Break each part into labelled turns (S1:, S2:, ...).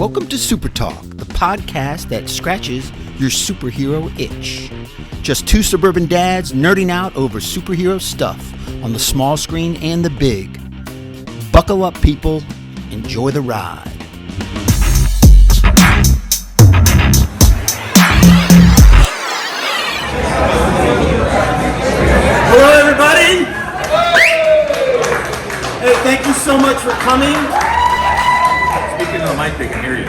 S1: Welcome to Super Talk, the podcast that scratches your superhero itch. Just two suburban dads nerding out over superhero stuff on the small screen and the big. Buckle up, people. Enjoy the ride.
S2: Hello, everybody. Hey, thank you so much for coming.
S3: Speaking of the mic, they can hear you.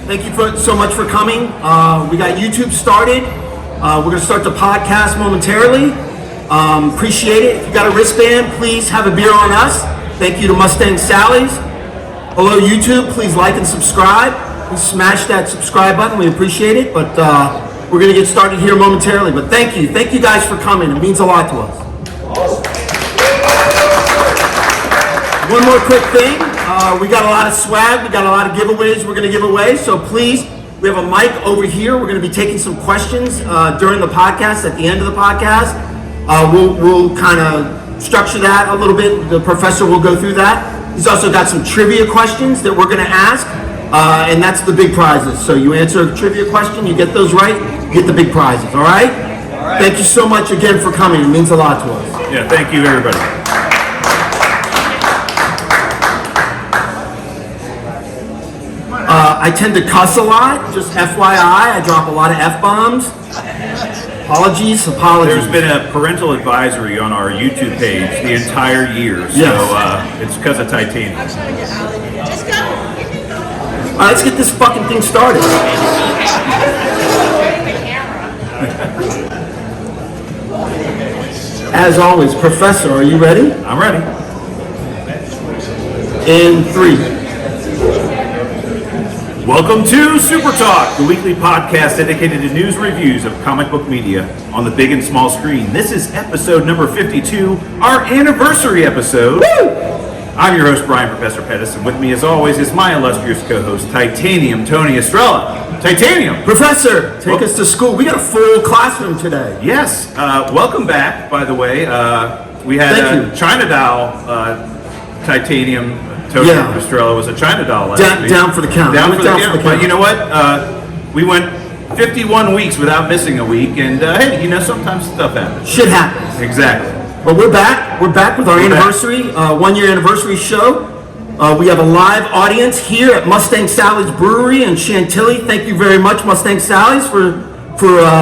S2: Thank you so much for coming. We got YouTube started. We're going to start the podcast momentarily. Appreciate it. If you got a wristband, please have a beer on us. Thank you to Mustang Sally's. Hello, YouTube. Please like and subscribe. Please smash that subscribe button. We appreciate it. But we're going to get started here momentarily. But thank you. Thank you guys for coming. It means a lot to us. One more quick thing. We got a lot of swag. We got a lot of giveaways we're going to give away. So please, we have a mic over here. We're going to be taking some questions during the podcast, at the end of the podcast. We'll kind of structure that a little bit. The professor will go through that. He's also got some trivia questions that we're going to ask. And that's the big prizes. So you answer a trivia question, you get those right, you get the big prizes. All right? Thank you so much again for coming. It means a lot to us.
S3: Yeah, thank you, everybody.
S2: I tend to cuss a lot, just FYI. I drop a lot of F-bombs. Apologies.
S3: There's been a parental advisory on our YouTube page the entire year, so it's because of titanium.
S2: All right, let's get this fucking thing started. As always, Professor, are you ready?
S3: I'm ready.
S2: In 3.
S3: Welcome to Super Talk, the weekly podcast dedicated to news reviews of comic book media on the big and small screen. This is episode number 52, our anniversary episode.
S2: Woo!
S3: I'm your host, Brian Professor Pettis, and with me, as always, is my illustrious co-host, Titanium Tony Estrella. Titanium!
S2: Professor, take us to school. We got a full classroom today.
S3: Yes. Welcome back, by the way. We had China Doll, Titanium Tony Estrella was a China Doll last week.
S2: Down for the count.
S3: Down for the count. But you know what? We went 51 weeks without missing a week, and hey, you know, sometimes stuff happens.
S2: Shit happens.
S3: Exactly.
S2: But we're back. We're back with our anniversary, 1-year anniversary show. We have a live audience here at Mustang Sally's Brewery in Chantilly. Thank you very much, Mustang Sally's, for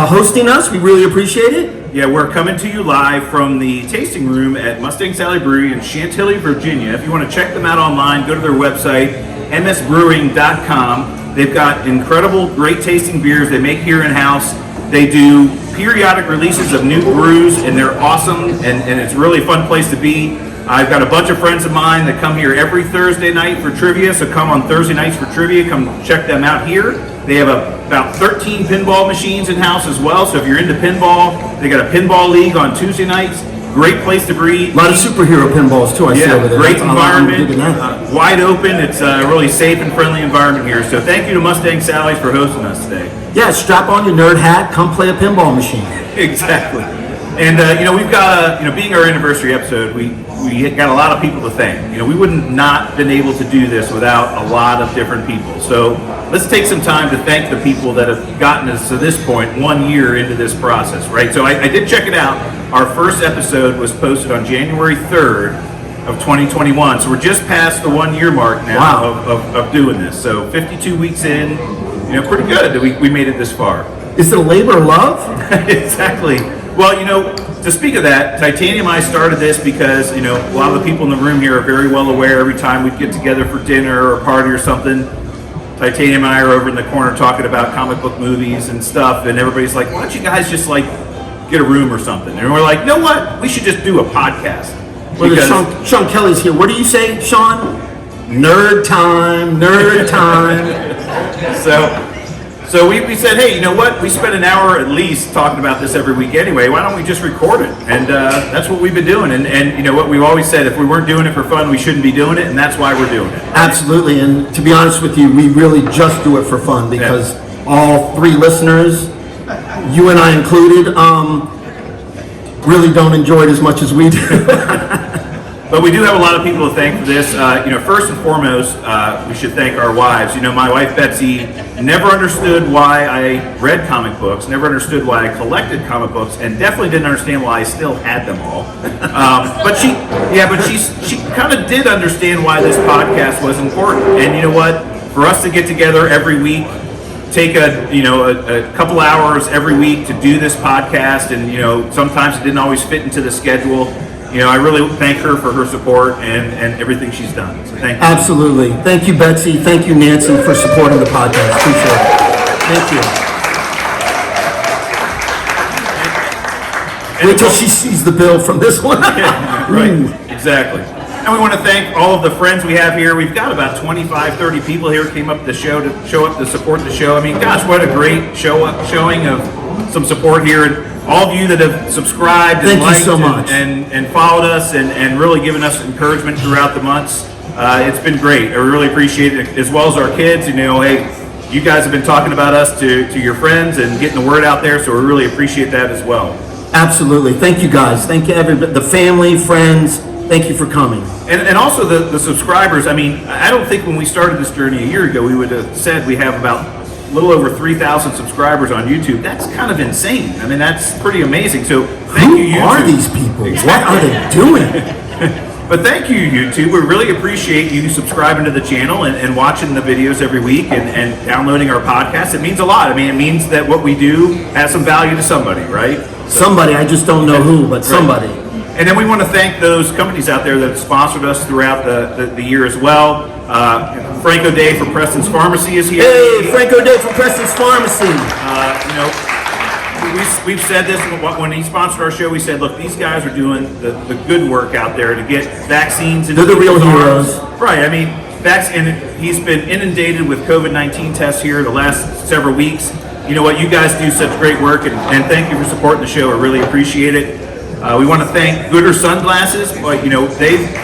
S2: hosting us. We really appreciate it.
S3: Yeah, we're coming to you live from the tasting room at Mustang Sally Brewery in Chantilly, Virginia. If you want to check them out online, go to their website, msbrewing.com. They've got incredible, great tasting beers they make here in-house. They do periodic releases of new brews, and they're awesome, and it's really a fun place to be. I've got a bunch of friends of mine that come here every Thursday night for trivia, so come on Thursday nights for trivia. Come check them out here. They have about 13 pinball machines in-house as well, so if you're into pinball, they got a pinball league on Tuesday nights. Great place to breathe.
S2: A lot of superhero pinballs, too, I see over there.
S3: Great environment, wide open. It's a really safe and friendly environment here. So thank you to Mustang Sally's for hosting us today.
S2: Yeah, strap on your nerd hat, come play a pinball machine.
S3: Exactly. And, we've got, being our anniversary episode, we got a lot of people to thank. We wouldn't not been able to do this without a lot of different people. So let's take some time to thank the people that have gotten us to this point 1 year into this process, right? So I did check it out. Our first episode was posted on January 3rd of 2021. So we're just past the 1 year mark now of doing this. So 52 weeks in, pretty good that we made it this far.
S2: Is it a labor of love?
S3: Exactly. Well, to speak of that, Titanium and I started this because, a lot of the people in the room here are very well aware every time we'd get together for dinner or a party or something, Titanium and I are over in the corner talking about comic book movies and stuff, and everybody's like, why don't you guys just, get a room or something? And we're like, you know what? We should just do a podcast.
S2: Well, Sean Kelly's here. What do you say, Sean? Nerd time.
S3: So we said, hey, you know what? We spend an hour at least talking about this every week anyway. Why don't we just record it? And that's what we've been doing. And you know what? We've always said if we weren't doing it for fun, we shouldn't be doing it. And that's why we're doing it.
S2: Absolutely. And to be honest with you, we really just do it for fun because all 3 listeners, you and I included, really don't enjoy it as much as we do.
S3: But we do have a lot of people to thank for this. First and foremost, we should thank our wives. My wife Betsy never understood why I read comic books, never understood why I collected comic books, and definitely didn't understand why I still had them all. But she kind of did understand why this podcast was important. And you know what? For us to get together every week, take a couple hours every week to do this podcast, and sometimes it didn't always fit into the schedule. I really thank her for her support and everything she's done. So thank you.
S2: Absolutely. Thank you, Betsy. Thank you, Nancy, for supporting the podcast. Appreciate it. Thank you. Wait till she sees the bill from this one.
S3: Yeah, right. Exactly. And we want to thank all of the friends we have here. We've got about 25, 30 people here who came up to show up to support the show. I mean, gosh, what a great showing of some support here. And all of you that have subscribed and liked
S2: so much.
S3: And followed us and really given us encouragement throughout the months. It's been great. I really appreciate it, as well as our kids. Hey, you guys have been talking about us to your friends and getting the word out there, so we really appreciate that as well.
S2: Absolutely. Thank you, guys. Thank you, everybody, the family, friends. Thank you for coming.
S3: And also the subscribers. I mean, I don't think when we started this journey a year ago, we would have said we have about a little over 3,000 subscribers on YouTube. That's kind of insane. I mean, that's pretty amazing. So thank you, YouTube.
S2: Who are these people?
S3: Exactly.
S2: What are they doing?
S3: But thank you, YouTube. We really appreciate you subscribing to the channel and watching the videos every week and downloading our podcast. It means a lot. I mean, it means that what we do has some value to somebody, right?
S2: Somebody, I just don't know who, but somebody.
S3: Right. And then we want to thank those companies out there that have sponsored us throughout the year as well. Franco Day from Preston's Pharmacy is here.
S2: Hey, Franco Day from Preston's Pharmacy.
S3: We've said this when he sponsored our show. We said, look, these guys are doing the good work out there to get vaccines.
S2: They're the real heroes.
S3: Right. I mean, and he's been inundated with COVID-19 tests here the last several weeks. You know what? You guys do such great work, and thank you for supporting the show. I really appreciate it. We want to thank Gooder Sunglasses. They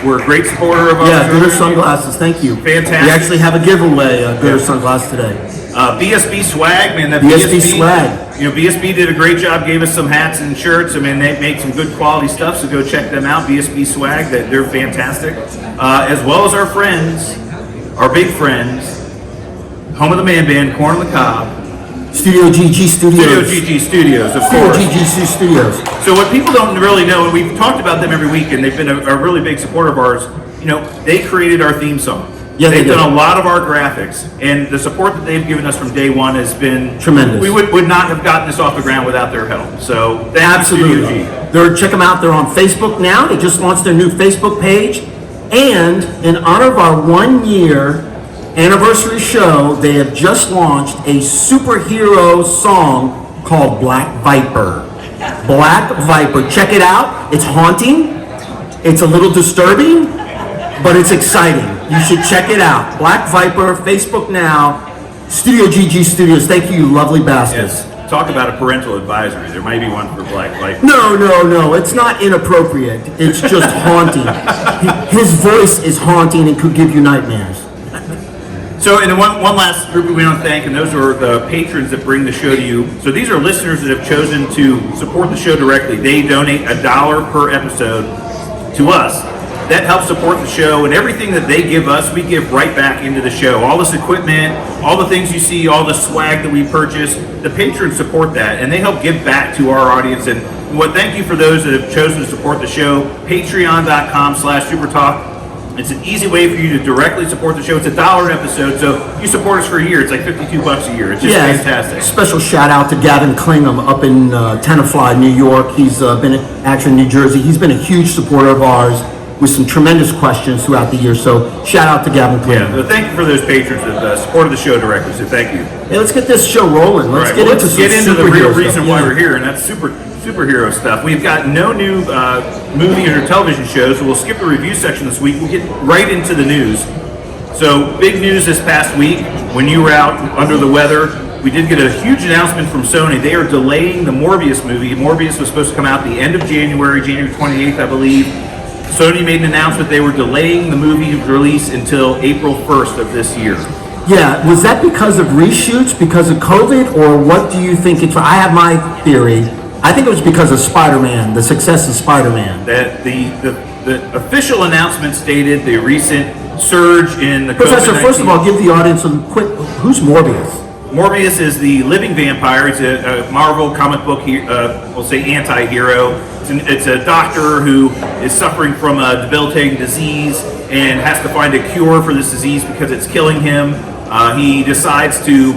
S3: were a great supporter of us.
S2: Yeah, Gooder Sunglasses. Thank you.
S3: Fantastic.
S2: We actually have a giveaway, Gooder Sunglasses today.
S3: BSB Swag, man. That
S2: BSB Swag.
S3: BSB did a great job. Gave us some hats and shirts. I mean, they make some good quality stuff. So go check them out. BSB Swag. They're fantastic. As well as our friends, our big friends, Home of the Man Band, Corn on the Cob.
S2: Studio GG Studios.
S3: Studio GG Studios, of
S2: Studio
S3: course.
S2: GG Studios.
S3: So what people don't really know, and we've talked about them every week, and they've been a really big supporter of ours, they created our theme song.
S2: Yeah,
S3: they've done a lot of our graphics, and the support that they've given us from day one has been
S2: tremendous.
S3: We would not have gotten this off the ground without their help. So
S2: absolutely. Check them out. They're on Facebook now. They just launched their new Facebook page. And in honor of our 1 year anniversary show, they have just launched a superhero song called Black Viper. Black Viper. Check it out. It's haunting. It's a little disturbing, but it's exciting. You should check it out. Black Viper, Facebook now, Studio GG Studios. Thank you, lovely bastards.
S3: Yes. Talk about a parental advisory. There might be one for Black Viper.
S2: No. It's not inappropriate. It's just haunting. His voice is haunting and could give you nightmares.
S3: So, and then one last group we want to thank, and those are the patrons that bring the show to you. So these are listeners that have chosen to support the show directly. They donate $1 per episode to us. That helps support the show, and everything that they give us, we give right back into the show. All this equipment, all the things you see, all the swag that we purchase, the patrons support that, and they help give back to our audience. And thank you for those that have chosen to support the show. Patreon.com/SuperTalk. It's an easy way for you to directly support the show. It's $1 an episode, so you support us for a year. It's like $52 a year. It's just fantastic.
S2: Special shout out to Gavin Klingham up in Tenafly, New York. He's been actually in New Jersey. He's been a huge supporter of ours with some tremendous questions throughout the year. So shout out to Gavin Klingham.
S3: Yeah, thank you for those patrons that supported the show directly. So thank you.
S2: Hey, let's get this show rolling. Let's get into
S3: the real reason why we're here, and that's superhero stuff. We've got no new movie or television shows, so we'll skip the review section this week. We'll get right into the news. So, big news this past week, when you were out under the weather, we did get a huge announcement from Sony. They are delaying the Morbius movie. Morbius was supposed to come out the end of January 28th, I believe. Sony made an announcement they were delaying the movie release until April 1st of this year.
S2: Yeah, was that because of reshoots, because of COVID, or what do you think it's? I have my theory. I think it was because of Spiderman, the success of Spiderman.
S3: That the the official announcement stated the recent surge in the
S2: Professor,
S3: COVID-19.
S2: first of all, give the audience a quick, who's Morbius?
S3: Morbius is the living vampire. It's a Marvel comic book, we'll say anti-hero. It's a doctor who is suffering from a debilitating disease and has to find a cure for this disease because it's killing him. He decides to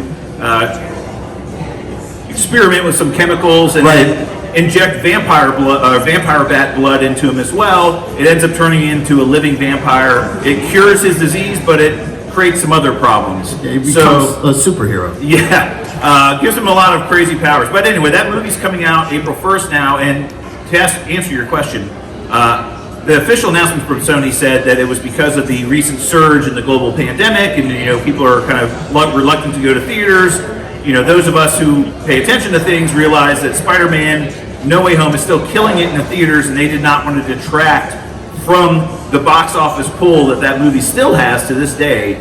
S3: experiment with some chemicals and then inject vampire bat blood into him as well. It ends up turning into a living vampire. It cures his disease, but it creates some other problems.
S2: Yeah, he becomes a superhero.
S3: Yeah, gives him a lot of crazy powers. But anyway, that movie's coming out April 1st now, and to answer your question, the official announcement from Sony said that it was because of the recent surge in the global pandemic, and people are kind of reluctant to go to theaters. Those of us who pay attention to things realize that Spider-Man No Way Home is still killing it in the theaters, and they did not want to detract from the box office pull that movie still has to this day.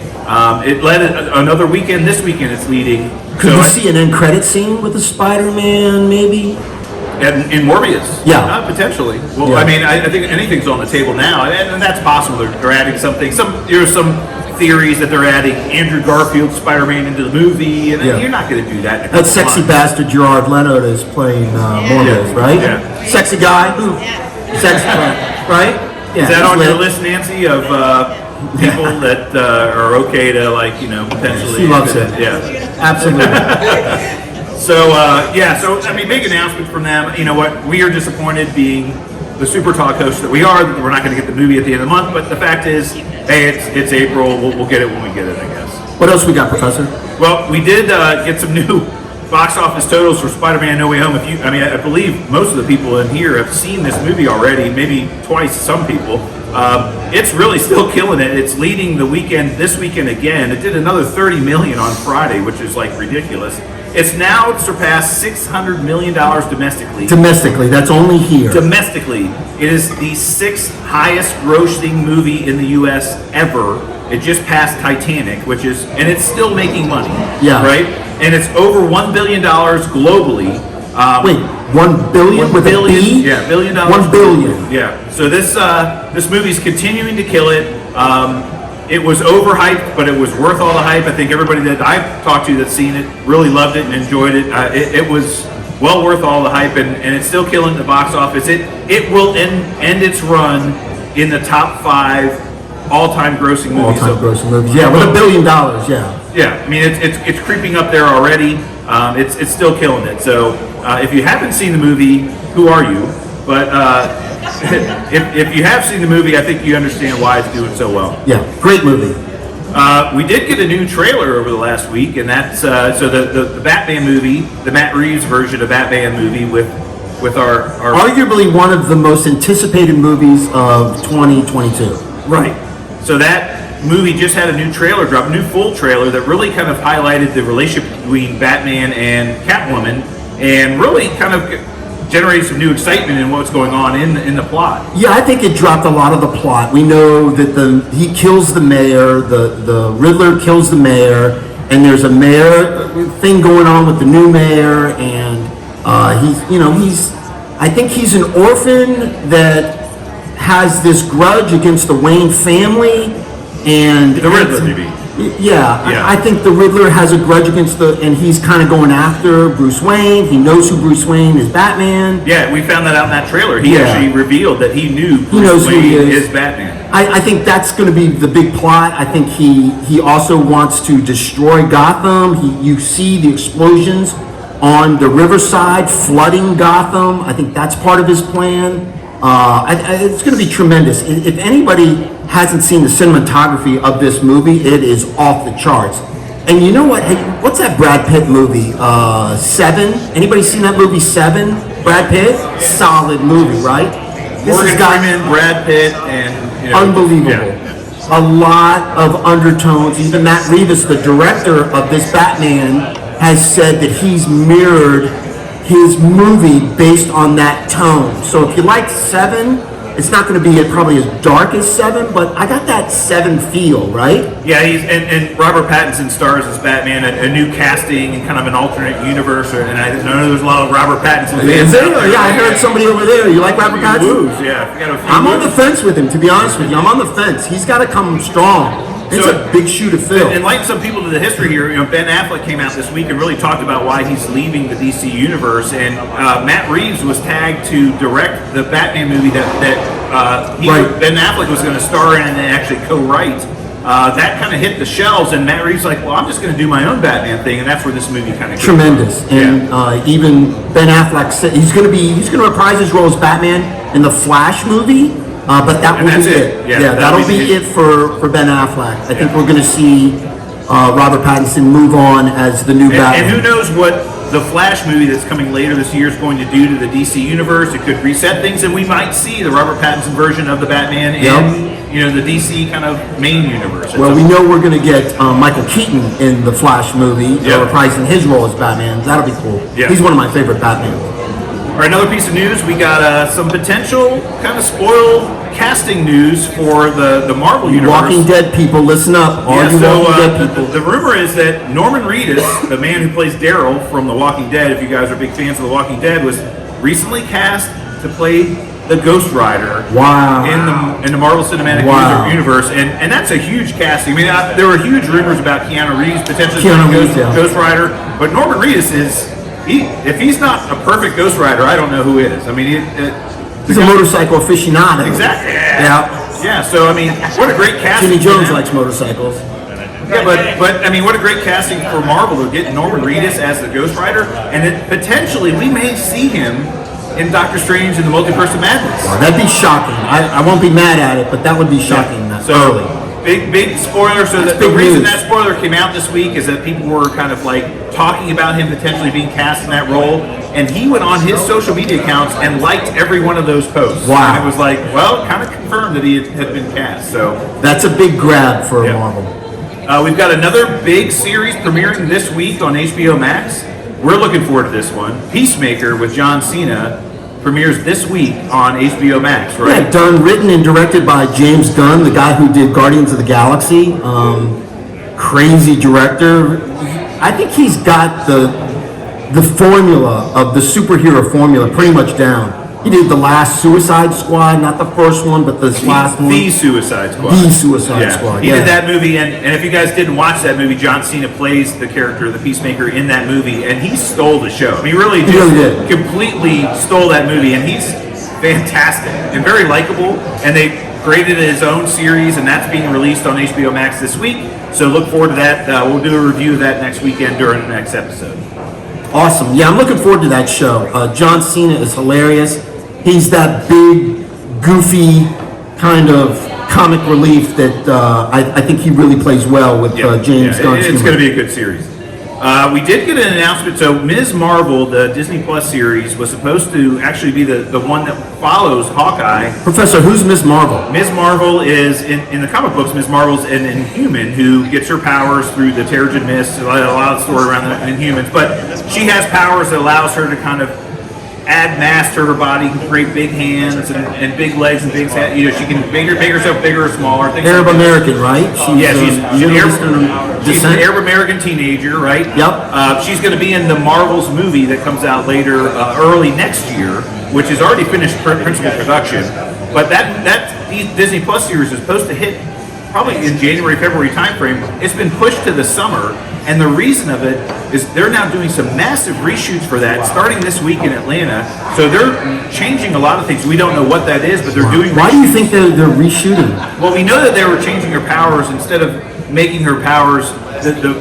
S3: It led another weekend. This weekend it's leading.
S2: Could we see an end credit scene with the Spider-Man, maybe?
S3: In Morbius?
S2: Yeah.
S3: Potentially. Well, I mean, I think anything's on the table now, and that's possible. They're adding something. There's some theories that they're adding Andrew Garfield Spider-Man into the movie, and you're not going to do that.
S2: That sexy bastard Gerard Leonard is playing Morbius, right?
S3: Yeah.
S2: Sexy guy? Sexy guy, right? Yeah,
S3: is that on your list, Nancy, of people that are okay to, potentially...
S2: She loves it.
S3: Yeah.
S2: Absolutely.
S3: So I mean, big announcement from them. You know what? We are disappointed being the Super Talk host that we are, that we're not going to get the movie at the end of the month, but the fact is, hey, it's April. We'll get it when we get it, I guess.
S2: What else we got, Professor?
S3: Well, we did get some new box office totals for Spider-Man No Way Home. I believe most of the people in here have seen this movie already, maybe twice, some people. It's really still killing it. It's leading the weekend, this weekend again. It did another $30 million on Friday, which is ridiculous. It's now surpassed $600 million domestically.
S2: Domestically, that's only here.
S3: Domestically, it is the 6th highest grossing movie in the U.S. ever. It just passed Titanic, and it's still making money.
S2: Yeah.
S3: Right? And it's over $1 billion globally.
S2: Wait, $1 billion with a B?
S3: Yeah, $1 billion.
S2: $1 billion.
S3: Yeah. So this movie's continuing to kill it. It was overhyped, but it was worth all the hype. I think everybody that I've talked to that's seen it really loved it and enjoyed it. It was well worth all the hype, and it's still killing the box office. It will end its run in the top 5 all-time grossing movies.
S2: All-time grossing movies. Yeah, with $1 billion. Yeah.
S3: Yeah, I mean it's creeping up there already. It's still killing it. So if you haven't seen the movie, who are you? But if you have seen the movie, I think you understand why it's doing so well.
S2: Yeah, great movie.
S3: We did get a new trailer over the last week, and that's the Batman movie, the Matt Reeves version of Batman movie with our
S2: arguably one of the most anticipated movies of 2022.
S3: Right. So that movie just had a new trailer drop, a new full trailer that really kind of highlighted the relationship between Batman and Catwoman, and really kind of generated some new excitement in what's going on in the plot.
S2: Yeah, I think it dropped a lot of the plot. We know that he kills the mayor, the Riddler kills the mayor, and there's a mayor thing going on with the new mayor, and I think he's an orphan that has this grudge against the Wayne family, and
S3: the Riddler, maybe.
S2: Yeah, I think the Riddler has a grudge against and he's kind of going after Bruce Wayne. He knows who Bruce Wayne is, Batman.
S3: Yeah, we found that out in that trailer. He actually revealed that he knew Bruce Wayne is Batman.
S2: I think that's going to be the big plot. I think he also wants to destroy Gotham. You see the explosions on the riverside flooding Gotham. I think that's part of his plan. It's going to be tremendous. If anybody hasn't seen the cinematography of this movie, it is off the charts. And you know what? Hey, what's that Brad Pitt movie? 7? Anybody seen that movie 7? Brad Pitt? Solid movie, right?
S3: Morgan Freeman, Brad Pitt, and
S2: unbelievable.
S3: Yeah.
S2: A lot of undertones. Even Matt Reeves, the director of this Batman, has said that he's mirrored his movie based on that tone. So if you like 7, It's not going to be probably as dark as 7, but I got that 7 feel, right?
S3: Yeah, and Robert Pattinson stars as Batman, a new casting and kind of an alternate universe. And I know there's a lot of Robert Pattinson fans.
S2: Yeah, I heard somebody over there. You like Robert Pattinson? I'm on the fence with him, to be honest with you. I'm on the fence. He's got to come strong. It's a big shoe to fill.
S3: Enlighten some people to the history here. Ben Affleck came out this week and really talked about why he's leaving the DC universe. And Matt Reeves was tagged to direct the Batman movie that Ben Affleck was going to star in and actually co-write. That kind of hit the shelves, and Matt Reeves like, well, I'm just going to do my own Batman thing, and that's where this movie kind of
S2: tremendous. And even Ben Affleck said he's going to reprise his role as Batman in the Flash movie. But that will be it. Yeah, that'll be it for Ben Affleck. I think we're going to see Robert Pattinson move on as the new Batman.
S3: And who knows what the Flash movie that's coming later this year is going to do to the DC universe. It could reset things, and we might see the Robert Pattinson version of the Batman in the DC kind of main universe.
S2: Well, we know we're going to get Michael Keaton in the Flash movie, reprising his role as Batman. That'll be cool. Yeah. He's one of my favorite Batman.
S3: All right, another piece of news. We got some potential kind of spoiled casting news for the Marvel universe.
S2: Walking Dead people, listen up. Walking Dead people.
S3: The rumor is that Norman Reedus, the man who plays Daryl from The Walking Dead, if you guys are big fans of The Walking Dead, was recently cast to play the Ghost Rider.
S2: Wow.
S3: In the Marvel Cinematic Universe, and that's a huge casting. I mean, there were huge rumors about Keanu Reeves potentially playing Ghost Rider, but Norman Reedus is. If he's not a perfect Ghost Rider, I don't know who is. I mean,
S2: he's a motorcycle aficionado.
S3: Exactly.
S2: Yeah.
S3: So I mean, what a great casting.
S2: Jimmy Jones likes motorcycles.
S3: Yeah, but I mean, what a great casting for Marvel to get Norman Reedus as the Ghost Rider, and then potentially we may see him in Doctor Strange in the Multiverse of Madness.
S2: Well, that'd be shocking. I won't be mad at it, but that would be shocking.
S3: So big spoiler. So the reason that spoiler came out this week is that people were kind of like talking about him potentially being cast in that role, and he went on his social media accounts and liked every one of those posts.
S2: Wow.
S3: And it was like, well, kind of confirmed that he had been cast. So
S2: that's a big grab for Marvel.
S3: We've got another big series premiering this week on HBO Max. We're looking forward to this one. Peacemaker with John Cena premieres this week on HBO Max, right?
S2: Yeah, written and directed by James Gunn, the guy who did Guardians of the Galaxy. Crazy director. I think he's got the formula of the superhero formula pretty much down. He did the last Suicide Squad, not the first one, but the last one.
S3: The Suicide Squad.
S2: The Suicide Squad.
S3: He did that movie, and if you guys didn't watch that movie, John Cena plays the character, the Peacemaker, in that movie, and he stole the show. I mean, he really did. Completely stole that movie, and he's fantastic and very likable, and they created his own series, and that's being released on HBO Max this week, so look forward to that. We'll do a review of that next weekend during the next episode.
S2: Awesome. Yeah, I'm looking forward to that show. John Cena is hilarious. He's that big, goofy kind of comic relief that I think he really plays well with James Gunn.
S3: It's going to be a good series. We did get an announcement. So Ms. Marvel, the Disney Plus series, was supposed to actually be the one that follows Hawkeye.
S2: Professor, who's Ms. Marvel?
S3: Ms. Marvel is, in the comic books, Ms. Marvel's an Inhuman who gets her powers through the Terrigen Mist. A lot of story around the Inhumans. But she has powers that allows her to kind of add mass to her body, can create big hands and big legs and big hands. You know, she can make herself bigger or smaller.
S2: Arab American, right?
S3: She's an Arab American teenager, right?
S2: Yep.
S3: She's going to be in the Marvels movie that comes out later, early next year, which is already finished principal production. But that Disney Plus series is supposed to hit probably in January, February timeframe. It's been pushed to the summer, and the reason of it is they're now doing some massive reshoots for that, starting this week in Atlanta. So they're changing a lot of things. We don't know what that is, but they're doing.
S2: Why do you think they're reshooting?
S3: Well, we know that they were changing her powers instead of making her powers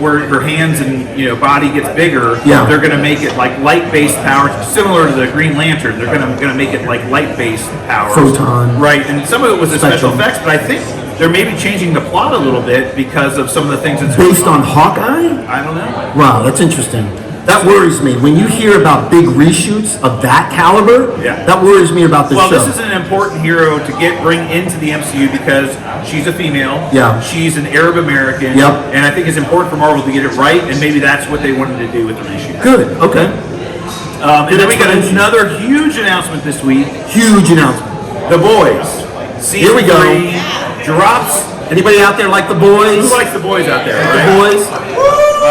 S3: where her hands and body gets bigger.
S2: Yeah.
S3: They're going to make it like light-based powers, similar to the Green Lantern. They're going to make it like light-based powers.
S2: Photon.
S3: Right, and some of it was the special effects, but I think they're maybe changing the plot a little bit because of some of the things that's
S2: based on Hawkeye?
S3: I don't know.
S2: Wow, that's interesting. That worries me. When you hear about big reshoots of that caliber, that worries me about this show.
S3: Well, this is an important hero to bring into the MCU because she's a female.
S2: Yeah.
S3: She's an Arab American.
S2: Yep.
S3: And I think it's important for Marvel to get it right, and maybe that's what they wanted to do with the reshoot.
S2: Good. Okay.
S3: And then we got another huge announcement this week.
S2: Huge announcement.
S3: The Boys. Season
S2: Here we go.
S3: 3 drops.
S2: Anybody out there like The Boys?
S3: Who likes The Boys out there?
S2: The
S3: Right?
S2: Boys?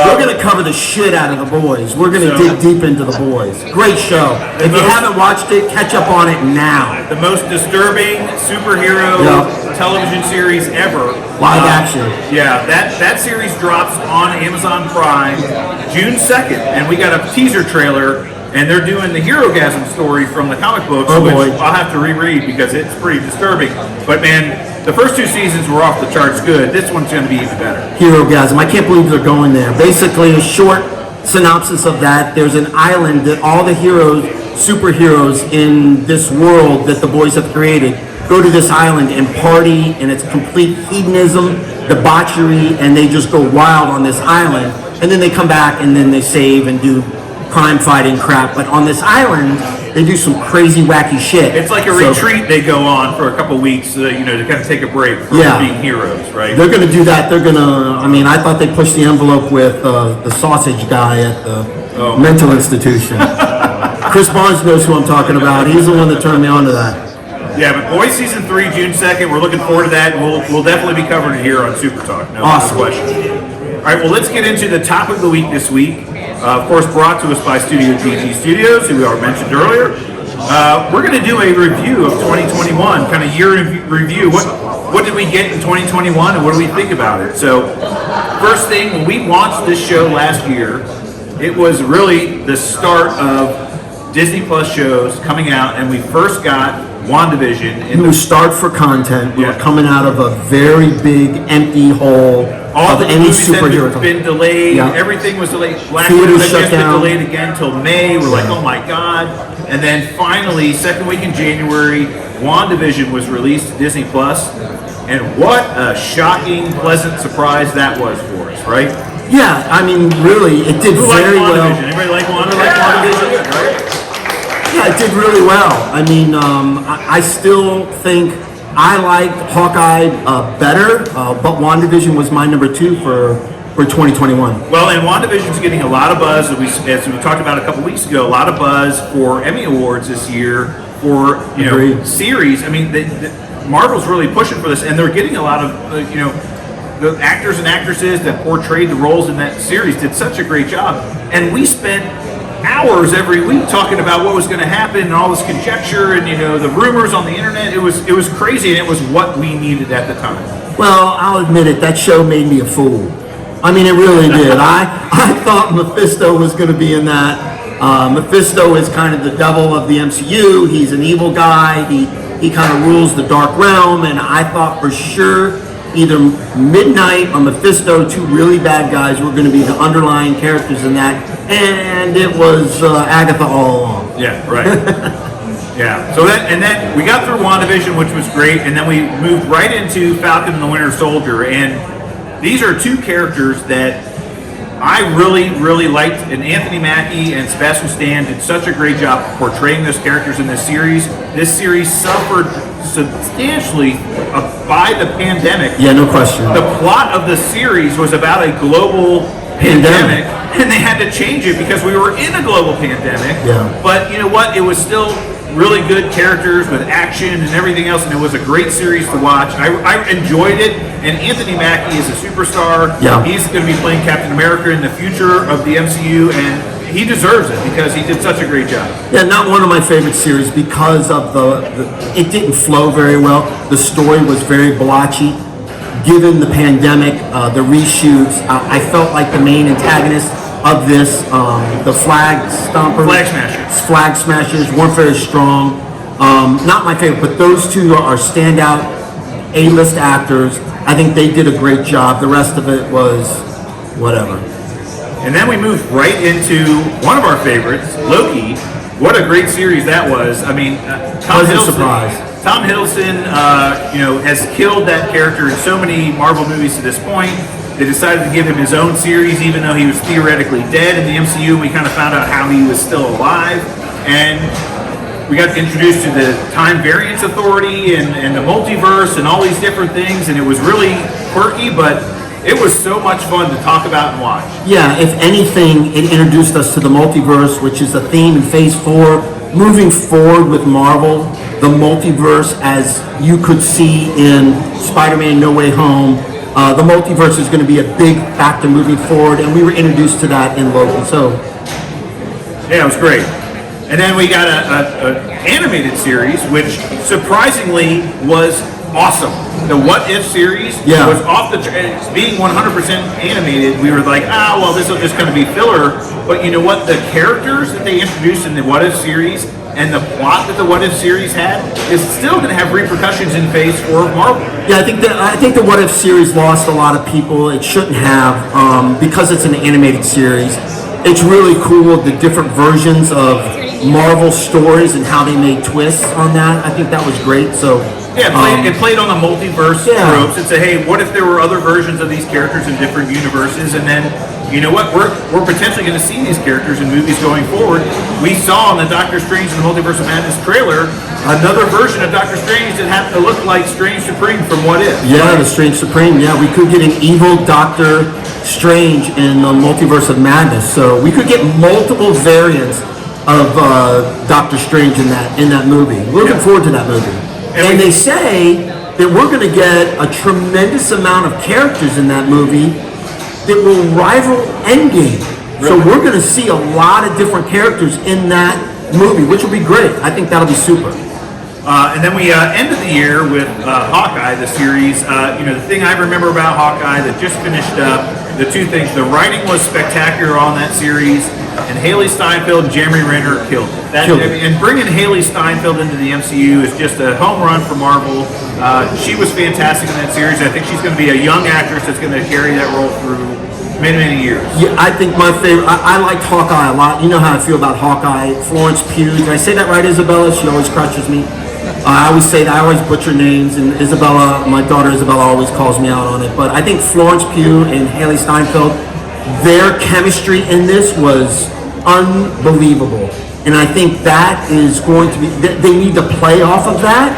S2: We're going to cover the shit out of The Boys. We're going to dig deep into The Boys. Great show. If you haven't watched it, catch up on it now.
S3: The most disturbing superhero television series ever.
S2: Live action.
S3: Yeah, that series drops on Amazon Prime June 2nd, and we got a teaser trailer, and they're doing the Herogasm story from the comic books, which I'll have to reread because it's pretty disturbing. But man, the first 2 seasons were off the charts good. This one's going to be even better.
S2: Herogasm. I can't believe they're going there. Basically, a short synopsis of that. There's an island that all the heroes, superheroes in this world that the boys have created, go to this island and party, and it's complete hedonism, debauchery, and they just go wild on this island. And then they come back and then they save and do crime fighting crap. But on this island, they do some crazy wacky shit.
S3: It's like a retreat they go on for a couple weeks, to kind of take a break from being heroes, right?
S2: They're going to do that. They're going to, I thought they pushed the envelope with the sausage guy at the mental institution. Chris Barnes knows who I'm talking about. He's the one that turned me on to that.
S3: Yeah, but Boys Season 3, June 2nd, we're looking forward to that, and we'll definitely be covering it here on Super Talk. No question. All right, well, let's get into the top of the week this week. Of course, brought to us by Studio GG Studios, who we already mentioned earlier. We're going to do a review of 2021, kind of year in review. What did we get in 2021, and what do we think about it? So, first thing, when we launched this show last year, it was really the start of Disney Plus shows coming out, and we first got WandaVision.
S2: It was start for content. We were coming out of a very big empty hole
S3: all
S2: of
S3: the
S2: any
S3: movies
S2: superhero.
S3: had been delayed. Yeah. Everything was delayed. Black
S2: Widow
S3: had
S2: shut
S3: just been
S2: down.
S3: delayed again until May. We're like, oh my god! And then finally, second week in January, WandaVision was released to Disney Plus, and what a shocking, pleasant surprise that was for us, right?
S2: Yeah, really, it did very well.
S3: Anybody like WandaVision? Right?
S2: Yeah, it did really well. I still think I liked Hawkeye better, but WandaVision was my number 2 for 2021.
S3: Well, and WandaVision's getting a lot of buzz, as we talked about a couple weeks ago, a lot of buzz for Emmy Awards this year for series. Marvel's really pushing for this, and they're getting a lot of the actors and actresses that portrayed the roles in that series did such a great job, and we spent hours every week talking about what was going to happen and all this conjecture and the rumors on the internet. It was crazy, and it was what we needed at the time.
S2: Well, I'll admit it, that show made me a fool. It really did. I thought Mephisto was going to be in that. Mephisto is kind of the devil of the MCU. He's an evil guy. He kind of rules the dark realm, and I thought for sure either Midnight or Mephisto, 2 really bad guys, were going to be the underlying characters in that, and it was Agatha all along.
S3: Yeah, right. Yeah. So then we got through WandaVision, which was great, and then we moved right into Falcon and the Winter Soldier, and these are 2 characters that I really, really liked, and Anthony Mackie and Sebastian Stan did such a great job portraying those characters in this series. This series suffered substantially by the pandemic.
S2: Yeah, no question.
S3: The plot of the series was about a global pandemic, and they had to change it because we were in a global pandemic.
S2: Yeah.
S3: But you know what? It was still really good characters with action and everything else, and it was a great series to watch. I enjoyed it, and Anthony Mackie is a superstar.
S2: Yeah.
S3: He's going to be playing Captain America in the future of the MCU, and he deserves it because he did such a great job.
S2: Yeah, not one of my favorite series because of it didn't flow very well. The story was very blotchy. Given the pandemic, the reshoots, I felt like the main antagonist of this, the Flag Smashers weren't very strong. Not my favorite, but those 2 are standout A-list actors. I think they did a great job. The rest of it was whatever.
S3: And then we moved right into one of our favorites, Loki. What a great series that was. Tom Hiddleston, has killed that character in so many Marvel movies to this point. They decided to give him his own series, even though he was theoretically dead in the MCU. We kind of found out how he was still alive. And we got introduced to the Time Variance Authority and the multiverse and all these different things. And it was really quirky, but it was so much fun to talk about and watch.
S2: Yeah, if anything, it introduced us to the multiverse, which is a theme in Phase 4 moving forward with Marvel, the multiverse, as you could see in Spider-Man No Way Home, the multiverse is going to be a big factor moving forward, and we were introduced to that in Loki. So,
S3: yeah, it was great. And then we got an animated series, which surprisingly was awesome. The What If series was off the being 100% animated. We were like, well, this is just going to be filler. But you know what? The characters that they introduced in the What If series and the plot that the What If series had is still going to have repercussions in Phase 4 of Marvel.
S2: Yeah, I think the What If series lost a lot of people. It shouldn't have, because it's an animated series. It's really cool, the different versions of Marvel stories and how they made twists on that. I think that was great. So
S3: yeah, it played on the multiverse tropes and said, hey, what if there were other versions of these characters in different universes? And then, you know what, we're potentially going to see these characters in movies going forward. We saw in the Doctor Strange and the Multiverse of Madness trailer another version of Doctor Strange that happened to look like Strange Supreme from What If.
S2: Yeah, the Strange Supreme. Yeah, we could get an evil Doctor Strange in the Multiverse of Madness. So we could get multiple variants of Doctor Strange in that movie. We're looking forward to that movie. And they say that we're going to get a tremendous amount of characters in that movie that will rival Endgame. Really? So we're going to see a lot of different characters in that movie, which will be great. I think that'll be super.
S3: And then we ended the year with Hawkeye, the series. The thing I remember about Hawkeye that just finished up, the two things, the writing was spectacular on that series, and Haley Steinfeld and Jeremy Renner killed it. And bringing Haley Steinfeld into the MCU is just a home run for Marvel. She was fantastic in that series. I think she's going to be a young actress that's going to carry that role through many, many years.
S2: Yeah, I think my favorite, I liked Hawkeye a lot. You know how I feel about Hawkeye. Florence Pugh. Did I say that right, Isabella? She always crushes me. I always say that. I always butcher names, and Isabella, my daughter Isabella, always calls me out on it. But I think Florence Pugh and Haley Steinfeld, their chemistry in this was unbelievable. And I think that is going to be, they need to play off of that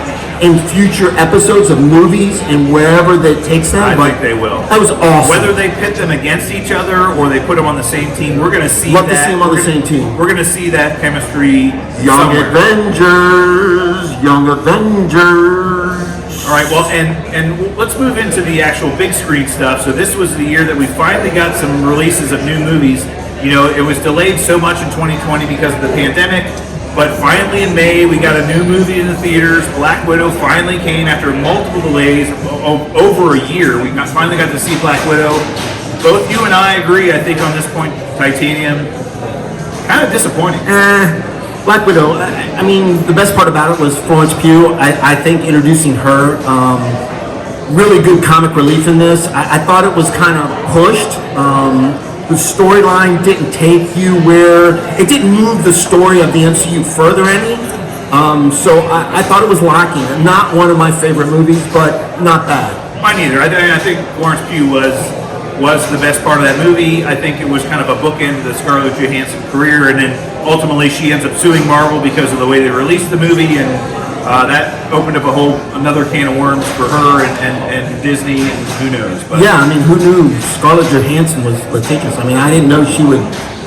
S2: in future episodes of movies and wherever that takes them.
S3: I think they will.
S2: That was awesome.
S3: Whether they pit them against each other or they put them on the same team, we're going to see
S2: Love to see them on the same team.
S3: We're going to see that chemistry
S2: Young
S3: somewhere.
S2: Young Avengers.
S3: All right, well, and let's move into the actual big screen stuff. So this was the year that we finally got some releases of new movies. You know, it was delayed so much in 2020 because of the pandemic, but finally in May we got a new movie in the theaters. Black Widow finally came after multiple delays, over a year. We finally got to see Black Widow. Both you and I agree, I think, on this point, Titanium, kind of disappointing.
S2: Black Widow, I mean, the best part about it was Florence Pugh. I think introducing her, really good comic relief in this. I thought it was kind of pushed. The storyline didn't take you where, it didn't move the story of the MCU further any. So I thought it was lacking. Not one of my favorite movies, but not bad.
S3: Mine either. I think Florence Pugh was the best part of that movie. I think it was kind of a bookend to the Scarlett Johansson career, and then ultimately she ends up suing Marvel because of the way they released the movie, and that opened up another can of worms for her and Disney, and who knows. But
S2: yeah, I mean, who knew Scarlett Johansson was litigious? I mean, I didn't know she would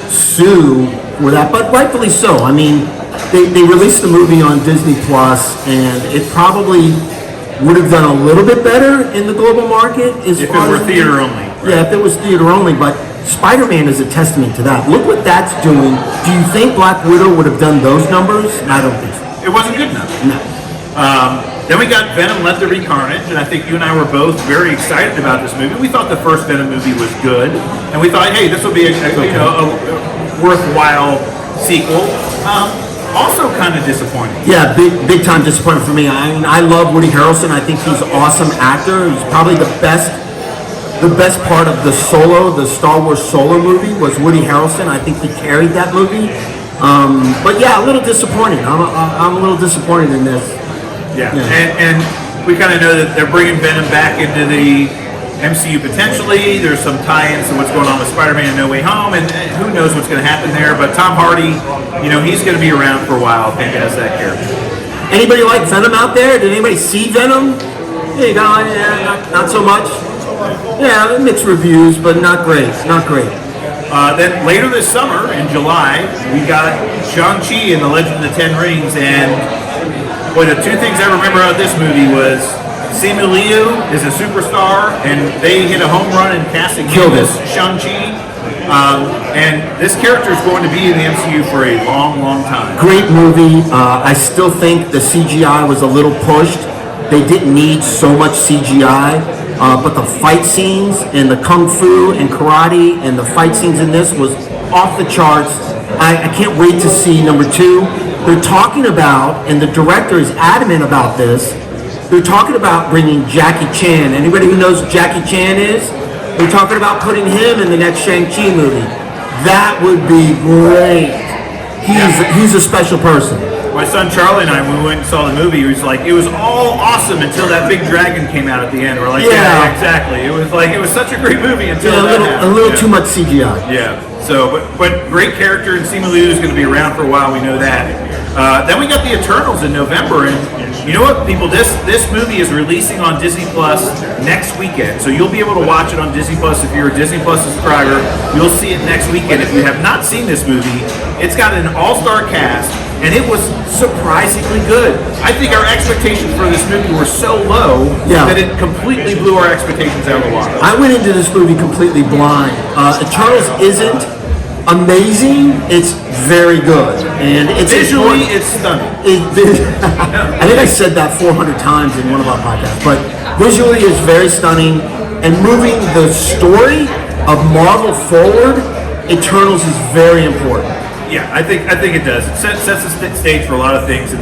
S2: sue for that, but rightfully so. I mean, they released the movie on Disney Plus, and it probably would have done a little bit better in the global market
S3: if it were theater only.
S2: Right? Yeah, if it was theater only, but Spider-Man is a testament to that. Look what that's doing. Do you think Black Widow would have done those numbers? I don't think so.
S3: It wasn't good enough.
S2: No.
S3: Then we got Venom: Let There Be Carnage, and I think you and I were both very excited about this movie. We thought the first Venom movie was good, and we thought, hey, this will be a worthwhile sequel. Also kind of disappointing.
S2: Yeah, big time disappointment for me. I mean, I love Woody Harrelson. I think he's an awesome actor. He's probably the best part of the Star Wars Solo movie was Woody Harrelson. I think he carried that movie. But yeah, a little disappointed. I'm a little disappointed in this.
S3: Yeah. And we kind of know that they're bringing Venom back into the MCU potentially. There's some tie-ins to what's going on with Spider-Man No Way Home, and who knows what's going to happen there. But Tom Hardy, he's going to be around for a while, I think, as that character.
S2: Anybody like Venom out there? Did anybody see Venom? There you go. Yeah, not so much. Yeah, mixed reviews, but not great. Not great.
S3: Then later this summer, in July, we got Shang-Chi and the Legend of the Ten Rings, and boy, the two things I remember out of this movie was Simu Liu is a superstar, and they hit a home run in casting him as Shang-Chi. And this character is going to be in the MCU for a long, long time.
S2: Great movie. I still think the CGI was a little pushed. They didn't need so much CGI, but the fight scenes and the kung fu and karate and the fight scenes in this was off the charts. I can't wait to see number 2. They're talking about, and the director is adamant about this, they're talking about bringing Jackie Chan. Anybody who knows who Jackie Chan is? They're talking about putting him in the next Shang-Chi movie. That would be great. He's a special person.
S3: My son Charlie and I, when we went and saw the movie, he was like, it was all awesome until that big dragon came out at the end. We're like, yeah exactly. It was like, it was such a great movie until that happened.
S2: A little too much CGI.
S3: Yeah. So, but great character, and Simu Liu is going to be around for a while. We know that. Then we got the Eternals in November, and you know what, people? This movie is releasing on Disney Plus next weekend, so you'll be able to watch it on Disney Plus if you're a Disney Plus subscriber. You'll see it next weekend. If you have not seen this movie, it's got an all-star cast, and it was surprisingly good. I think our expectations for this movie were so low that it completely blew our expectations out of the water.
S2: I went into this movie completely blind. Eternals isn't amazing, it's very good, and it's
S3: visually it's stunning.
S2: I think I said that 400 times in one of our podcasts, but visually it's very stunning, and moving the story of Marvel forward, Eternals is very important.
S3: Yeah, I think it does. It sets the stage for a lot of things in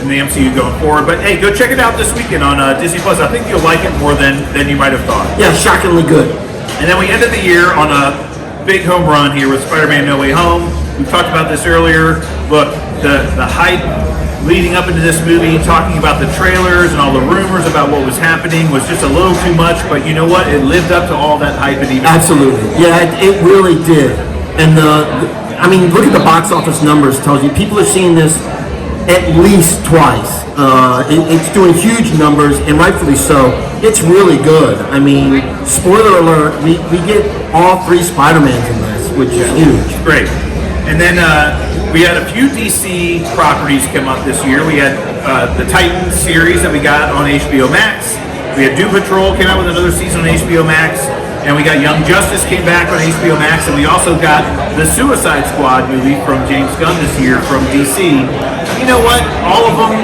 S3: the MCU going forward. But hey, go check it out this weekend on Disney Plus. I think you'll like it more than you might have thought.
S2: Yeah, shockingly good.
S3: And then we ended the year on a big home run here with Spider-Man No Way Home. We talked about this earlier. Look, the hype leading up into this movie, talking about the trailers and all the rumors about what was happening was just a little too much. But you know what? It lived up to all that hype and even.
S2: Absolutely. Yeah, it really did. And I mean, look at the box office numbers. Tells you people are seeing this at least twice. It's doing huge numbers, and rightfully so. It's really good. I mean, spoiler alert, we get all 3 Spider-Mans in this, which is huge.
S3: Great. And then we had a few DC properties come up this year. We had the Titans series that we got on HBO Max. We had Doom Patrol came out with another season on HBO Max. And we got Young Justice came back on HBO Max, and we also got the Suicide Squad movie from James Gunn this year from DC. You know what? All of them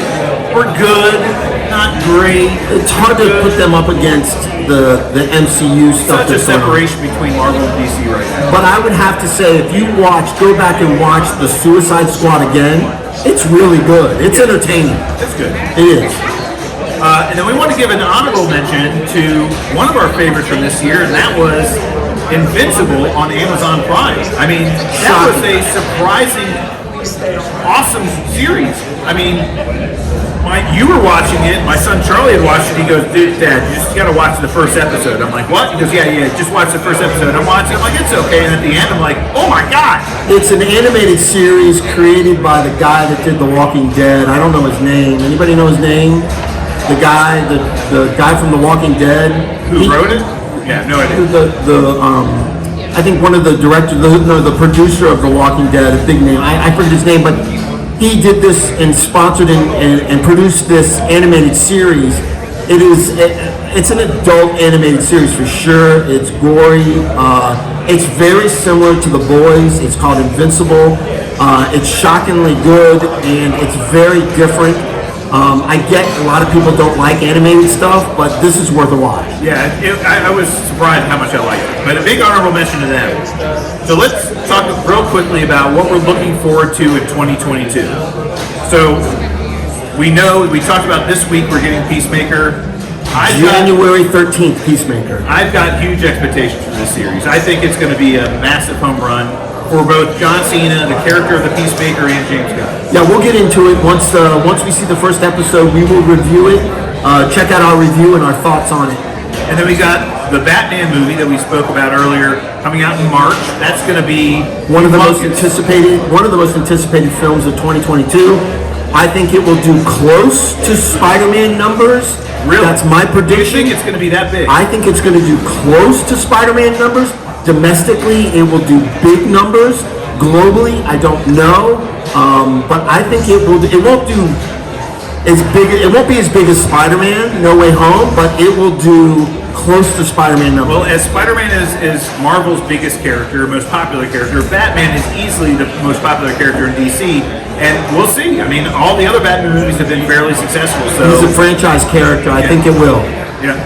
S3: were good, not great.
S2: It's hard to put them up against the MCU stuff.
S3: Such a separation between Marvel and DC right now.
S2: But I would have to say, if you go back and watch the Suicide Squad again, it's really good. It's entertaining.
S3: It's good.
S2: It is.
S3: And then we want to give an honorable mention to one of our favorites from this year, and that was Invincible on Amazon Prime. I mean, that was a surprising, awesome series. I mean, you were watching it, my son Charlie had watched it, he goes, dude, Dad, you just got to watch the first episode. I'm like, what? He goes, yeah, just watch the first episode. I'm watching, I'm like, it's okay, and at the end, I'm like, oh my God!
S2: It's an animated series created by the guy that did The Walking Dead. I don't know his name. Anybody know his name? The guy from The Walking Dead.
S3: Who wrote it? Yeah, no idea.
S2: I think one of the directors, the producer of The Walking Dead, a big name. I forget his name, but he did this and sponsored and produced this animated series. It's an adult animated series for sure. It's gory. It's very similar to The Boys. It's called Invincible. It's shockingly good, and it's very different. I get a lot of people don't like animated stuff, but this is worth a watch.
S3: Yeah, I was surprised how much I liked it. But a big honorable mention to them. So let's talk real quickly about what we're looking forward to in 2022. So we talked about this week we're getting Peacemaker.
S2: January 13th, Peacemaker.
S3: I've got huge expectations for this series. I think it's going to be a massive home run for both John Cena, the character of the Peacemaker, and James Gunn.
S2: Yeah, we'll get into it once we see the first episode. We will review it. Check out our review and our thoughts on it.
S3: And then we got the Batman movie that we spoke about earlier coming out in March. That's going to be
S2: one of the most anticipated films of 2022. I think it will do close to Spider-Man numbers.
S3: Really?
S2: That's my prediction.
S3: Do you think it's going to be that big?
S2: I think it's going to do close to Spider-Man numbers. Domestically, it will do big numbers. Globally, I don't know, but I think it will. It won't do as big. It won't be as big as Spider-Man: No Way Home, but it will do close to Spider-Man numbers.
S3: Well, as Spider-Man is Marvel's biggest character, most popular character, Batman is easily the most popular character in DC, and we'll see. I mean, all the other Batman movies have been fairly successful. So
S2: he's a franchise character. I think it will.
S3: Yeah.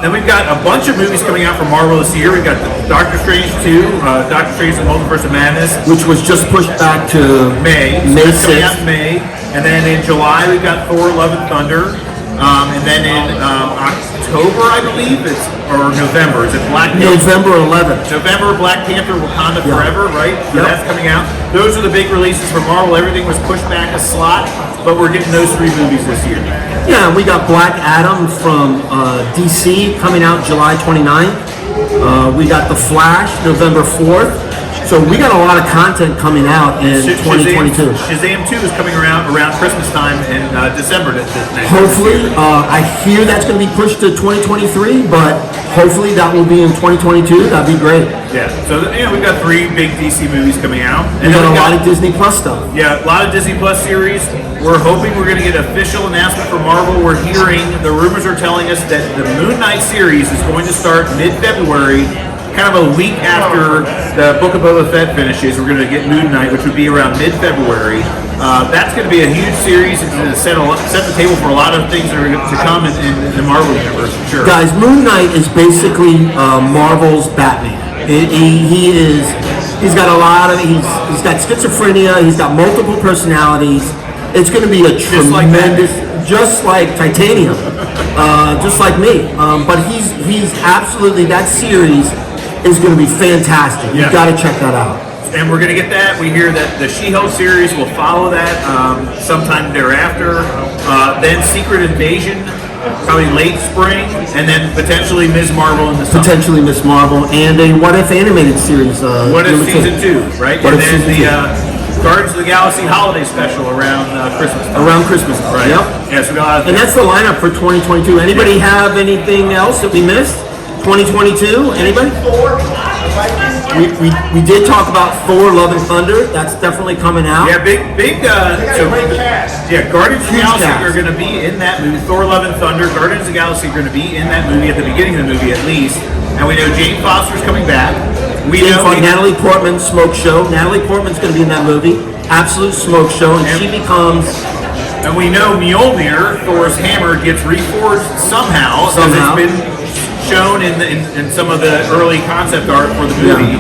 S3: Then we've got a bunch of movies coming out from Marvel this year. We've got Doctor Strange 2, Doctor Strange and the Multiverse of Madness,
S2: which was just pushed back to
S3: May.
S2: May 6th.
S3: Coming out in May. And then in July, we've got Thor, Love and Thunder. And then in October, I believe, or November, is it Black Panther?
S2: November 11th.
S3: November, Black Panther, Wakanda Forever, right? So that's coming out. Those are the big releases for Marvel. Everything was pushed back a slot, but we're getting those 3 movies this year.
S2: Yeah, we got Black Adam from DC coming out July 29th. We got The Flash November 4th. So we got a lot of content coming out in 2022.
S3: Shazam 2 is coming around Christmas time in December.
S2: Hopefully, I hear that's going to be pushed to 2023, but hopefully that will be in 2022. That'd be great.
S3: Yeah. So we've got 3 big DC movies coming out,
S2: and then a lot of Disney Plus stuff.
S3: Yeah, a lot of Disney Plus series. We're hoping we're going to get an official announcement from Marvel. We're hearing the rumors are telling us that the Moonnight series is going to start mid-February. Kind of a week after the Book of Boba Fett finishes, we're going to get Moonnight, which would be around mid-February. That's going to be a huge series. It's going to set the table for a lot of things that are to come in the Marvel universe, for sure.
S2: Guys, Moon Knight is basically Marvel's Batman. He's got a lot of, he's got schizophrenia, he's got multiple personalities. It's going to be a tremendous, just like Titanium, just like me. But he's absolutely, that series is going to be fantastic. You've got to check that out.
S3: And we're going to get that. We hear that the She-Hulk series will follow that sometime thereafter. Then Secret Invasion, probably late spring, and then potentially Ms. Marvel in the summer.
S2: Potentially Ms. Marvel, and a What If animated series.
S3: What If Season 2, right? And then the Guardians of the Galaxy holiday special around Christmas time.
S2: Around Christmas,
S3: right?
S2: Yep.
S3: Yeah, so we got a lot of
S2: and that's the lineup for 2022. Anybody have anything else that we missed? 2022? Anybody? We did talk about Thor: Love and Thunder. That's definitely coming out.
S3: Yeah, big. Guardians of the Galaxy are going to be in that movie. Thor: Love and Thunder. Guardians of the Galaxy are going to be in that movie at the beginning of the movie, at least. And we know Jane Foster's coming back. We know
S2: Natalie Portman's Smoke Show. Natalie Portman's going to be in that movie. Absolute Smoke Show, and she becomes.
S3: And we know Mjolnir, Thor's hammer, gets reforged somehow. It's been shown in some of the early concept art for the movie.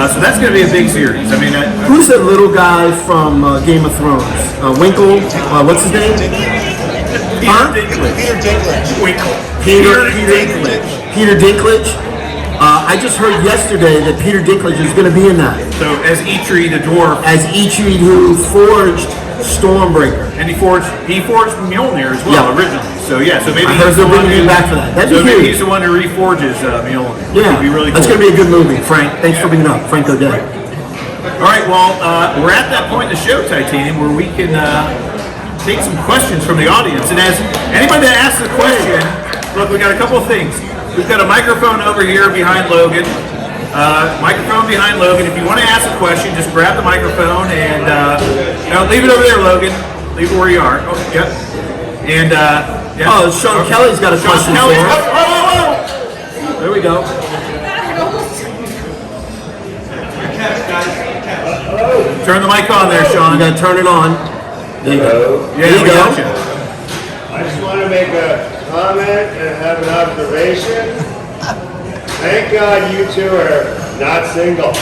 S3: So that's going to be a big series. I mean,
S2: who's that little guy from Game of Thrones? Winkle. What's his name?
S3: Peter Dinklage. Winkle.
S2: Peter Dinklage. I just heard yesterday that Peter Dinklage is going to be in that.
S3: So as Eitri the dwarf.
S2: As Eitri, who forged Stormbreaker.
S3: And he forged Mjolnir as well originally. So so maybe
S2: I heard they're bringing him back for that. That'd be huge.
S3: Maybe he's the one who reforges Mjolnir.
S2: Yeah,
S3: be really cool.
S2: That's going to be a good movie. Frank, thanks for bringing it up. Frank O'Day.
S3: All right, well, we're at that point in the show, Titanium, where we can take some questions from the audience. And as anybody that asks a question, look, we got a couple of things. We've got a microphone over here behind Logan. If you want to ask a question, just grab the microphone and leave it over there, Logan. Leave it where you are. Oh, yep. And
S2: Sean Kelly's got a question for us.
S3: Oh.
S2: There we go.
S3: Turn the mic on there, Sean.
S2: You got to turn it on. There you go.
S3: Yeah, there you go.
S4: I just want to make a comment and have an observation. Thank God you two are not single.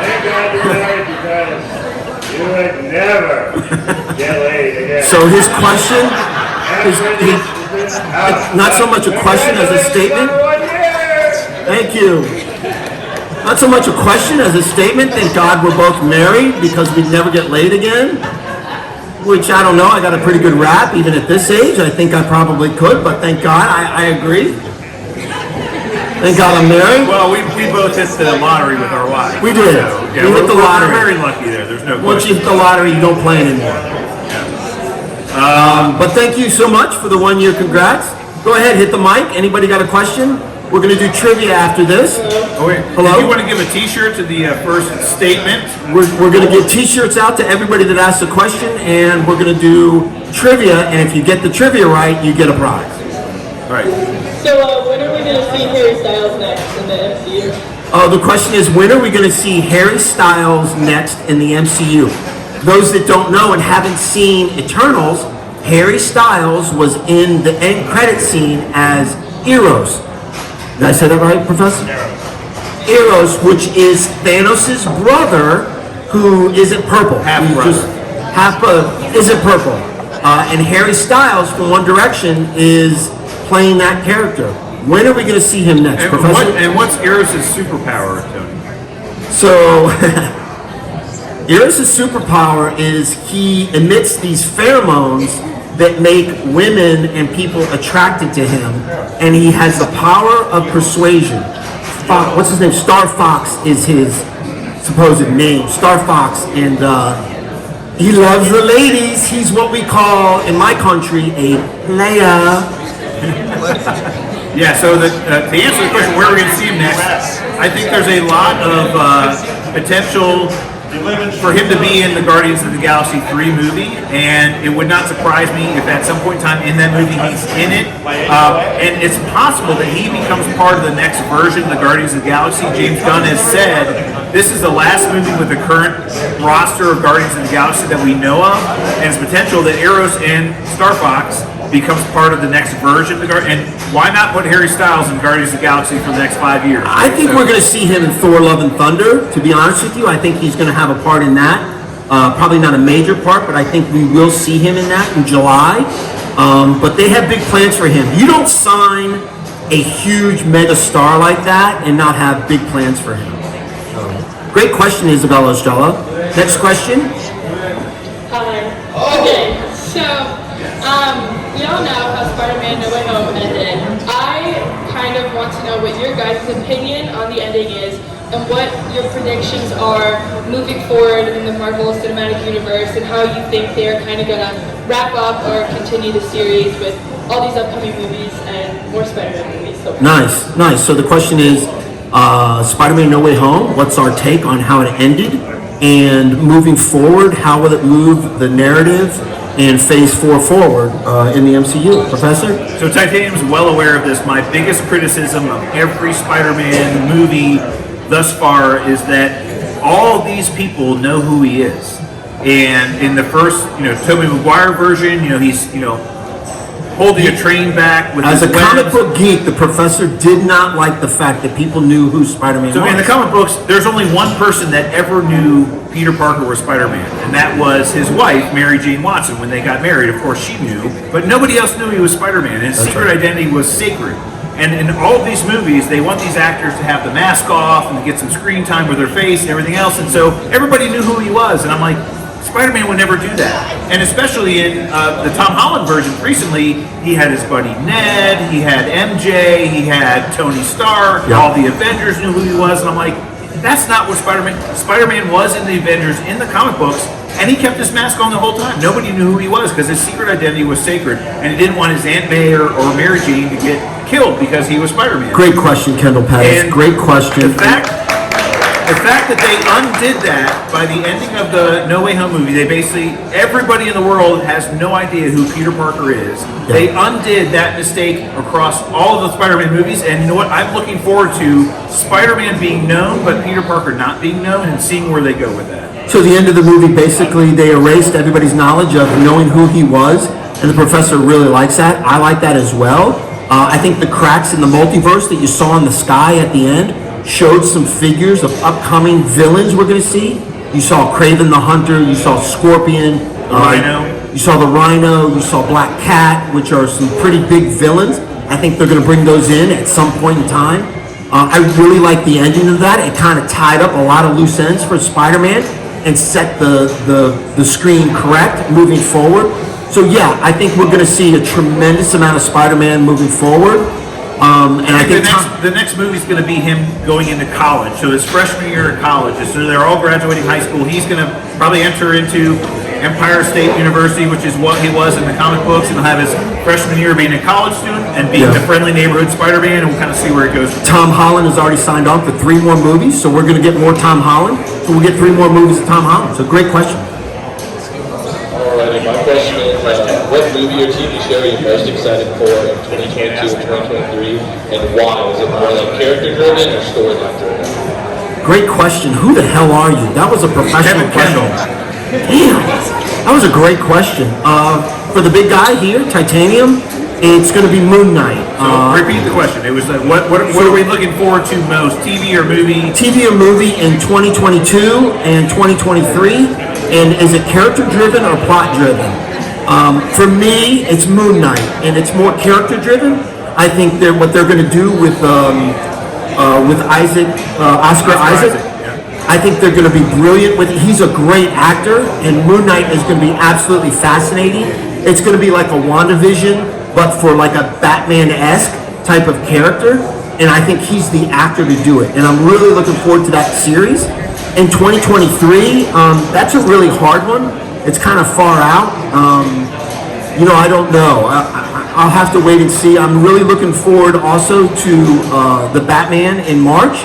S4: Thank God you're married because you would never get laid again.
S2: So his question is not so much a question as a statement. Thank you. Not so much a question as a statement. Thank God we're both married because we'd never get laid again. Which I don't know. I got a pretty good rap even at this age. I think I probably could, but thank God I agree. Thank God I'm married.
S3: Well, we both hit the lottery with our wives.
S2: We did.
S3: So,
S2: we hit the lottery.
S3: We're very lucky there. There's no question.
S2: Once you hit the lottery, you don't play anymore.
S3: Yeah.
S2: But thank you so much for the 1 year congrats. Go ahead, hit the mic. Anybody got a question? We're going to do trivia after this.
S3: Oh, wait.
S2: Hello?
S3: Do you want to give a T-shirt to the first statement?
S2: We're going to give T-shirts out to everybody that asks a question, and we're going to do trivia. And if you get the trivia right, you get a prize.
S3: All right.
S5: So when are we going to see Harry Styles next in the MCU?
S2: The question is, when are we going to see Harry Styles next in the MCU? Those that don't know and haven't seen Eternals, Harry Styles was in the end credit scene as Eros. Did I say that right, Professor? Eros, which is Thanos' brother, who isn't purple. Isn't purple. And Harry Styles from One Direction is playing that character. When are we going to see him next, Professor?
S3: What's Eros' superpower, Tony?
S2: So, Eros' superpower is he emits these pheromones that make women and people attracted to him, and he has the power of persuasion. What's his name? Star Fox is his supposed name. Star Fox, and he loves the ladies. He's what we call, in my country, a player.
S3: Yeah, so to answer the question, where we're going to see him next, I think there's a lot of potential for him to be in the Guardians of the Galaxy 3 movie, and it would not surprise me if at some point in time in that movie he's in it. And it's possible that he becomes part of the next version of the Guardians of the Galaxy. James Gunn has said this is the last movie with the current roster of Guardians of the Galaxy that we know of, and it's potential that Eros and Star Fox becomes part of the next version of the Guardians. And why not put Harry Styles in Guardians of the Galaxy for the next 5 years?
S2: I think we're going to see him in Thor: Love and Thunder, to be honest with you. I think he's going to have a part in that. Probably not a major part, but I think we will see him in that in July. But they have big plans for him. You don't sign a huge mega star like that and not have big plans for him. Great question, Isabella Estrella. Next question.
S5: Okay, so you all know how Spider-Man No Way Home ended. I kind of want to know what your guys' opinion on the ending is and what your predictions are moving forward in the Marvel Cinematic Universe and how you think they're kind of going to wrap up or continue the series with all these upcoming movies and more Spider-Man movies. So
S2: Nice. So the question is, Spider-Man No Way Home, what's our take on how it ended? And moving forward, how will it move the narrative and Phase 4 forward in the MCU? Professor?
S3: So Titanium's well aware of this. My biggest criticism of every Spider-Man movie thus far is that all of these people know who he is. And in the first, Tobey Maguire version, he's, holding a train back with
S2: As
S3: his
S2: a comic book geek, the professor did not like the fact that people knew who Spider-Man
S3: So
S2: was.
S3: in the comic books, there's only one person that ever knew Peter Parker was Spider-Man, and that was his wife, Mary Jane Watson. When they got married, of course she knew, but nobody else knew he was Spider-Man. His secret identity was sacred. And in all of these movies, they want these actors to have the mask off and to get some screen time with their face and everything else, and so everybody knew who he was, and I'm like, Spider-Man would never do that. And especially in the Tom Holland version recently, he had his buddy Ned, he had MJ, he had Tony Stark, all the Avengers knew who he was, and I'm like, that's not what Spider-Man was in the Avengers in the comic books, and he kept his mask on the whole time. Nobody knew who he was because his secret identity was sacred, and he didn't want his Aunt May or Mary Jane to get killed because he was Spider-Man.
S2: Great question, Kendall Pettis. Great question.
S3: The fact that they undid that by the ending of the No Way Home movie, everybody in the world has no idea who Peter Parker is. Yeah. They undid that mistake across all of the Spider-Man movies, and you know what? I'm looking forward to Spider-Man being known, but Peter Parker not being known, and seeing where they go with that.
S2: So the end of the movie, basically, they erased everybody's knowledge of knowing who he was, and the professor really likes that. I like that as well. I think the cracks in the multiverse that you saw in the sky at the end showed some figures of upcoming villains we're going to see. You saw Kraven the Hunter, you saw Scorpion,
S3: Rhino.
S2: You saw the Rhino, you saw Black Cat, which are some pretty big villains. I think they're going to bring those in at some point in time. I really like the ending of that. It kind of tied up a lot of loose ends for Spider-Man and set the screen correct moving forward. So yeah, I think we're going to see a tremendous amount of Spider-Man moving forward. And I think
S3: the next movie is going to be him going into college. So his freshman year of college, so they're all graduating high school. He's going to probably enter into Empire State University, which is what he was in the comic books, and he'll have his freshman year being a college student and being the friendly neighborhood Spider-Man, and we'll kind of see where it goes.
S2: Tom Holland has already signed on for 3 more movies, so we're going to get more Tom Holland. So we'll get 3 more movies of Tom Holland. So great question.
S6: Alrighty, my question is, what movie or TV show are you most excited for in 2022 and 2023, and why? Is it more like character-driven or storyline-driven?
S2: Great question. Who the hell are you? That was a professional question. Damn, that was a great question. For the big guy here, Titanium, it's going to be Moonnight.
S3: Repeat the question. It was what are we looking forward to most? TV or movie?
S2: TV or movie in 2022 and 2023. And is it character-driven or plot-driven? For me, it's Moonnight, and it's more character-driven. I think what they're going to do with Oscar Isaac. I think they're going to be brilliant with it. He's a great actor, and Moonnight is going to be absolutely fascinating. It's going to be like a WandaVision, but for like a Batman-esque type of character, and I think he's the actor to do it. And I'm really looking forward to that series. In 2023, that's a really hard one. It's kind of far out. I don't know. I'll have to wait and see. I'm really looking forward also to the Batman in March.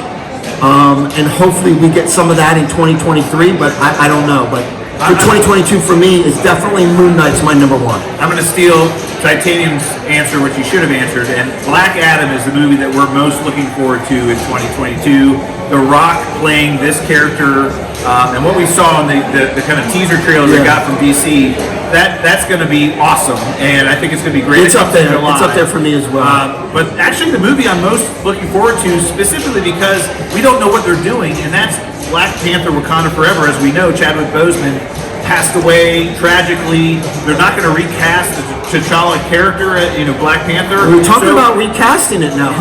S2: And hopefully we get some of that in 2023, but I don't know. But for 2022 for me, it's definitely Moon Knight's my number 1.
S3: I'm going to steal Titanium's answer, which you should have answered, and Black Adam is the movie that we're most looking forward to in 2022. The Rock playing this character, and what we saw in the kind of teaser trailer they got from DC, that's going to be awesome, and I think it's going to be great.
S2: It's up there. It's up there for me as well.
S3: But actually, the movie I'm most looking forward to, specifically because we don't know what they're doing, and that's Black Panther: Wakanda Forever. As we know, Chadwick Boseman passed away tragically. They're not going to recast the T'Challa character, Black Panther.
S2: We're talking about recasting it now.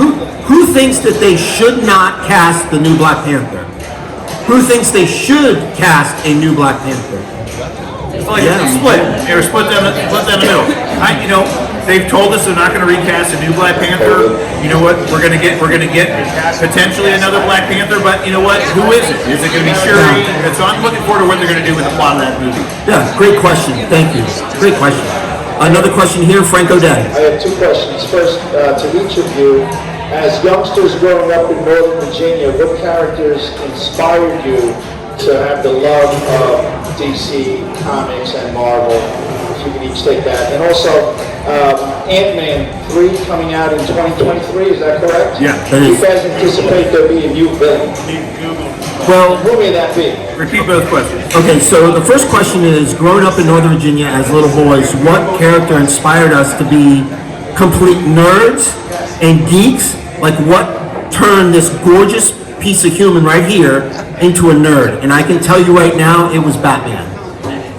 S2: Who thinks that they should not cast the new Black Panther? Who thinks they should cast a new Black Panther?
S3: It's like split. Or split them in the middle. They've told us they're not going to recast a new Black Panther. You know what? We're going to get potentially another Black Panther, but you know what? Who is it? Is it going to be Shuri? So I'm looking forward to what they're going to do with the plot of that movie.
S2: Yeah, great question. Thank you. Great question. Another question here, Franco Day.
S7: I have 2 questions. First, to each of you, as youngsters growing up in Northern Virginia, what characters inspired you to have the love of DC Comics and Marvel? If you can each take that. And also, Ant-Man 3 coming out in 2023, is that correct?
S3: Yeah.
S7: Do you guys anticipate there be a new villain?
S2: Well,
S7: who may that be?
S3: Repeat both questions.
S2: Okay, so the first question is, growing up in Northern Virginia as little boys, what character inspired us to be complete nerds and geeks? Like what turned this gorgeous piece of human right here into a nerd? And I can tell you right now, it was Batman.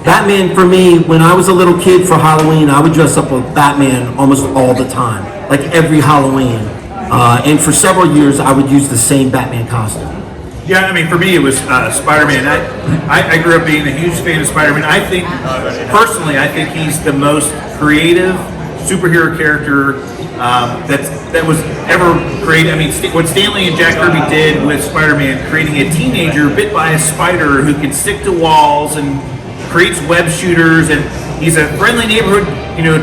S2: Batman for me, when I was a little kid for Halloween, I would dress up with Batman almost all the time, like every Halloween. And for several years, I would use the same Batman costume.
S3: Yeah, I mean, for me, it was Spider-Man. I grew up being a huge fan of Spider-Man. I think, personally, I think he's the most creative superhero character that was ever created. I mean, what Stanley and Jack Kirby did with Spider-Man, creating a teenager bit by a spider who can stick to walls and creates web shooters, and he's a friendly neighborhood,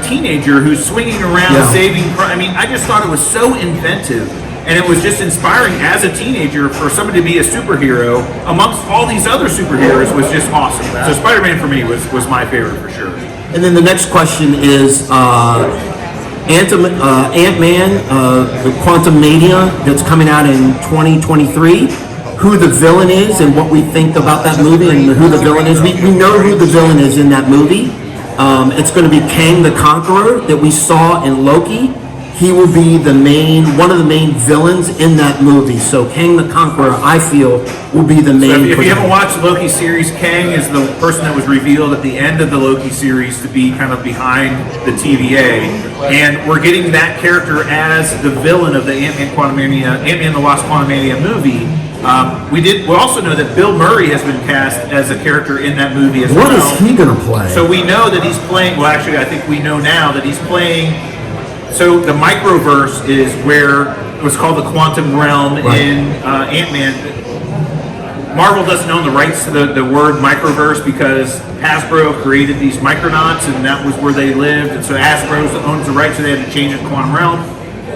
S3: teenager who's swinging around saving. I mean, I just thought it was so inventive, and it was just inspiring as a teenager for somebody to be a superhero amongst all these other superheroes was just awesome. So Spider-Man for me was my favorite for sure.
S2: And then the next question is Ant-Man, the Quantum Mania that's coming out in 2023. Who the villain is and what we think about that movie and who the villain is. We know who the villain is in that movie. It's going to be Kang the Conqueror that we saw in Loki. He will be one of the main villains in that movie. So Kang the Conqueror, I feel, will be the main.
S3: So if you haven't watched the Loki series, Kang is the person that was revealed at the end of the Loki series to be kind of behind the TVA, and we're getting that character as the villain of the Ant-Man the Wasp Quantumania movie. We also know that Bill Murray has been cast as a character in that movie as well.
S2: What is he going to play?
S3: So we know that he's playing. Well, actually, I think we know now that he's playing. So the microverse is where what's called the quantum realm in Ant-Man. Marvel doesn't own the rights to the word microverse because Hasbro created these Micronauts, and that was where they lived. And so Hasbro owns the rights, so they had to change it to Quantum Realm.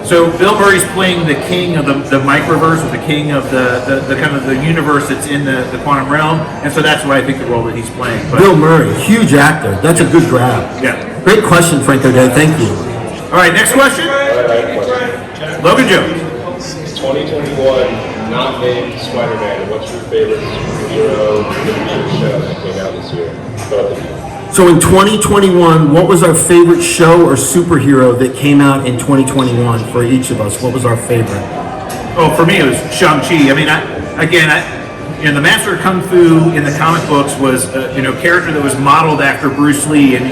S3: So Bill Murray's playing the king of the microverse, or the king of the kind of the universe that's in the quantum realm, and so that's why I think the role that he's playing. But,
S2: Bill Murray, huge actor. That's a good grab.
S3: Yeah.
S2: Great question, Franco Day. Thank you.
S3: All right, next question. Logan Jones.
S6: 2021, not named Spiderman. What's your favorite superhero show that came out this year? Both of you.
S2: So in 2021, what was our favorite show or superhero that came out in 2021 for each of us? What was our favorite?
S3: Oh, for me it was Shang-Chi. I mean, the Master of Kung Fu in the comic books was character that was modeled after Bruce Lee, and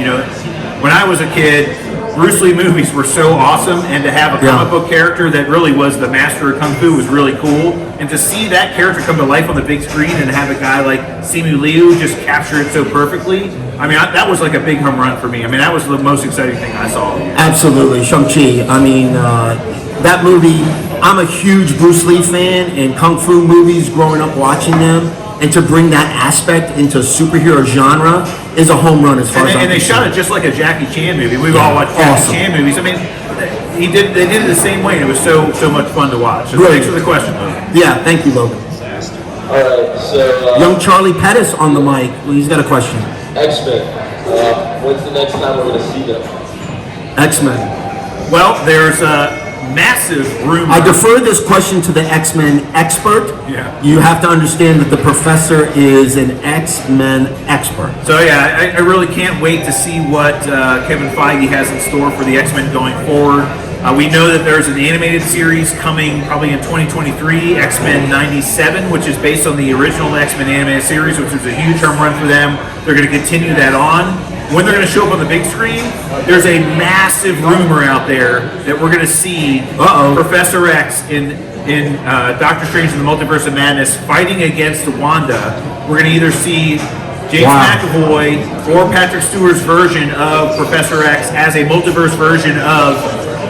S3: when I was a kid, Bruce Lee movies were so awesome, and to have a comic book character that really was the Master of Kung Fu was really cool. And to see that character come to life on the big screen and have a guy like Simu Liu just capture it so perfectly, I mean, that was like a big home run for me. I mean, that was the most exciting thing I saw.
S2: Absolutely, Shang-Chi. I mean, that movie, I'm a huge Bruce Lee fan, and Kung Fu movies, growing up watching them, and to bring that aspect into superhero genre is a home run as far as I'm concerned.
S3: And they shot it just like a Jackie Chan movie. We've all watched Jackie Chan movies. I mean, they did it the same way, and it was so much fun to watch. So thanks for the question, Logan.
S2: Yeah, thank you, Logan.
S6: All right, so
S2: Young Charlie Pettis on the mic. Well, he's got a question.
S6: X-Men. When's the next time we're going to see them?
S2: X-Men.
S3: Well, there's a massive rumor.
S2: I defer this question to the X-Men expert.
S3: Yeah.
S2: You have to understand that the professor is an X-Men expert.
S3: So yeah, I really can't wait to see what Kevin Feige has in store for the X-Men going forward. We know that there's an animated series coming probably in 2023, X-Men 97, which is based on the original X-Men animated series, which was a huge home run for them. They're going to continue that on. When they're going to show up on the big screen, there's a massive rumor out there that we're going to see Professor X in Doctor Strange in the Multiverse of Madness fighting against Wanda. We're going to either see James McAvoy or Patrick Stewart's version of Professor X as a multiverse version of